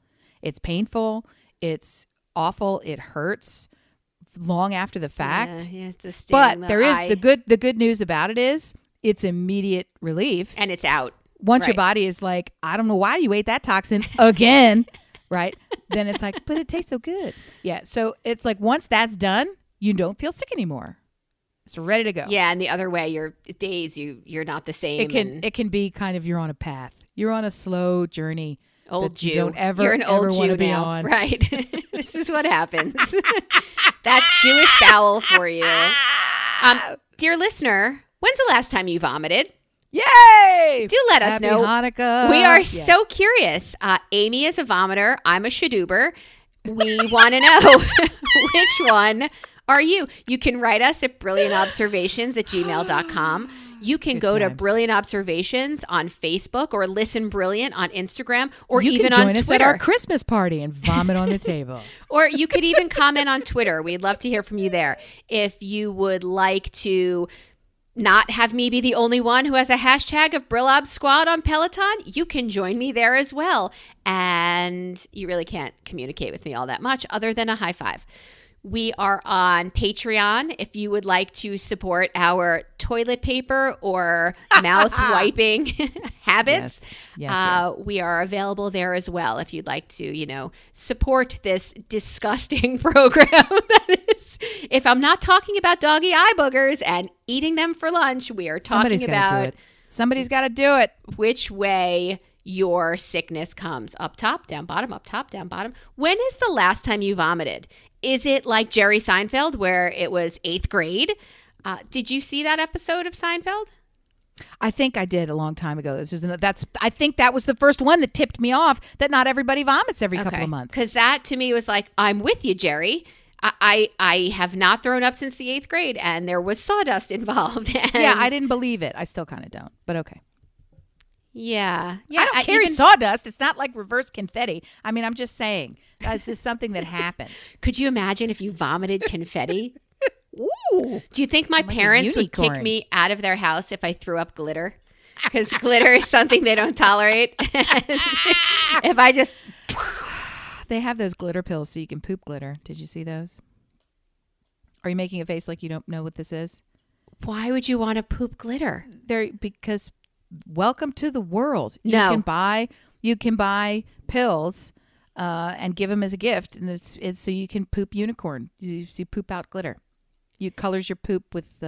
It's painful. It's awful. It hurts long after the fact. But there is the good news about it is it's immediate relief. And it's out. Once your body is like, I don't know why you ate that toxin again, right? Then it's like, but it tastes so good. Yeah. So it's like once that's done, you don't feel sick anymore. It's ready to go. Yeah, and the other way, you're not the same. It can be kind of you're on a path. You're on a slow journey. Old Jew. You don't ever, You're an old want Jew to be now. on. Right. This is what happens. That's Jewish bowel for you. Dear listener, when's the last time you vomited? Yay! Do let us Happy know. Hanukkah. We are so curious. Amy is a vomiter. I'm a shaduber. We want to know which one are you? You can write us at brilliantobservations@gmail.com. You can go to Brilliant Observations on Facebook or Listen Brilliant on Instagram or you even can on join us Twitter. at our Christmas party and vomit on the table. Or you could even comment on Twitter. We'd love to hear from you there. If you would like to not have me be the only one who has a hashtag of Brillob Squad on Peloton, you can join me there as well. And you really can't communicate with me all that much other than a high five. We are on Patreon if you would like to support our toilet paper or mouth wiping habits. Yes. We are available there as well if you'd like to, support this disgusting program. That is, if I'm not talking about doggy eye boogers and eating them for lunch, we are talking about Somebody's got to do it. Which way your sickness comes. Up top, down bottom, up top, down bottom. When is the last time you vomited? Is it like Jerry Seinfeld where it was 8th grade? Did you see that episode of Seinfeld? I think I did a long time ago. I think that was the first one that tipped me off that not everybody vomits every couple of months. Because that to me was like, I'm with you, Jerry. I have not thrown up since the 8th grade, and there was sawdust involved. Yeah, I didn't believe it. I still kind of don't, but okay. Yeah. I don't carry sawdust. It's not like reverse confetti. I mean, I'm just saying. That's just something that happens. Could you imagine if you vomited confetti? Ooh. Do you think my parents would kick me out of their house if I threw up glitter? Because glitter is something they don't tolerate. If I just... They have those glitter pills so you can poop glitter. Did you see those? Are you making a face like you don't know what this is? Why would you want to poop glitter? Because welcome to the world. No. You can buy pills and give them as a gift, and it's so you can poop unicorn. You poop out glitter. You colors your poop with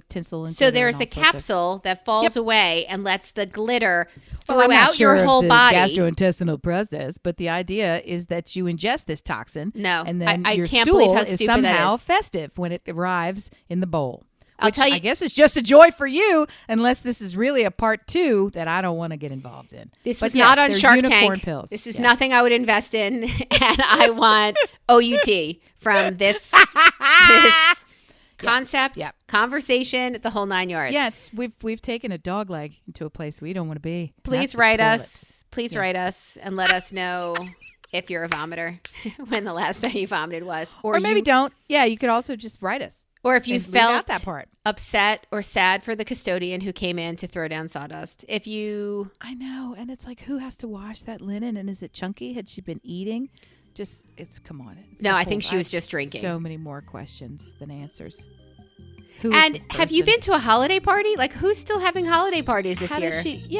tinsel and so there's a capsule that falls away and lets the glitter I'm not throughout sure your whole the body. Gastrointestinal process, but the idea is that you ingest this toxin. No, and then I your can't stool believe how is stupid that somehow is. festive when it arrives in the bowl. I'll tell you, I guess it's just a joy for you, unless this is really a part 2 that I don't want to get involved in. This was not on Shark Tank. Pills. This is nothing I would invest in, and I want OUT from this concept, conversation, the whole 9 yards. Yeah, we've taken a dog leg into a place we don't want to be. Please write us. Please write us and let us know if you're a vomiter, when the last time you vomited was, or maybe don't. Yeah, you could also just write us. Or if you felt that part. upset or sad for the custodian who came in to throw down sawdust. I know, and it's like, who has to wash that linen? And is it chunky? Had she been eating? Come on. No, I think she was just drinking. So many more questions than ansers. And have you been to a holiday party? Like, who's still having holiday parties this year?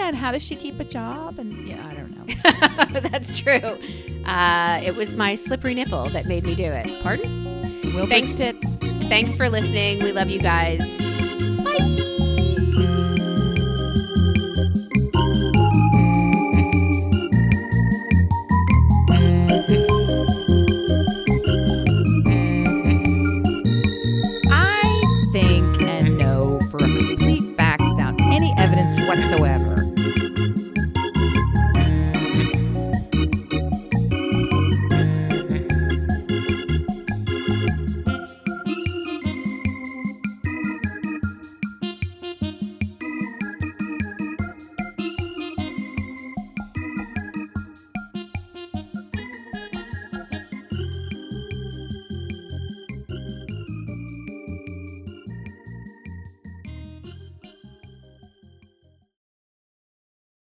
And how does she keep a job? And I don't know. That's true. It was my slippery nipple that made me do it. Pardon? Wilbur's tits. Thanks for listening. We love you guys. Bye. I think and know for a complete fact without any evidence whatsoever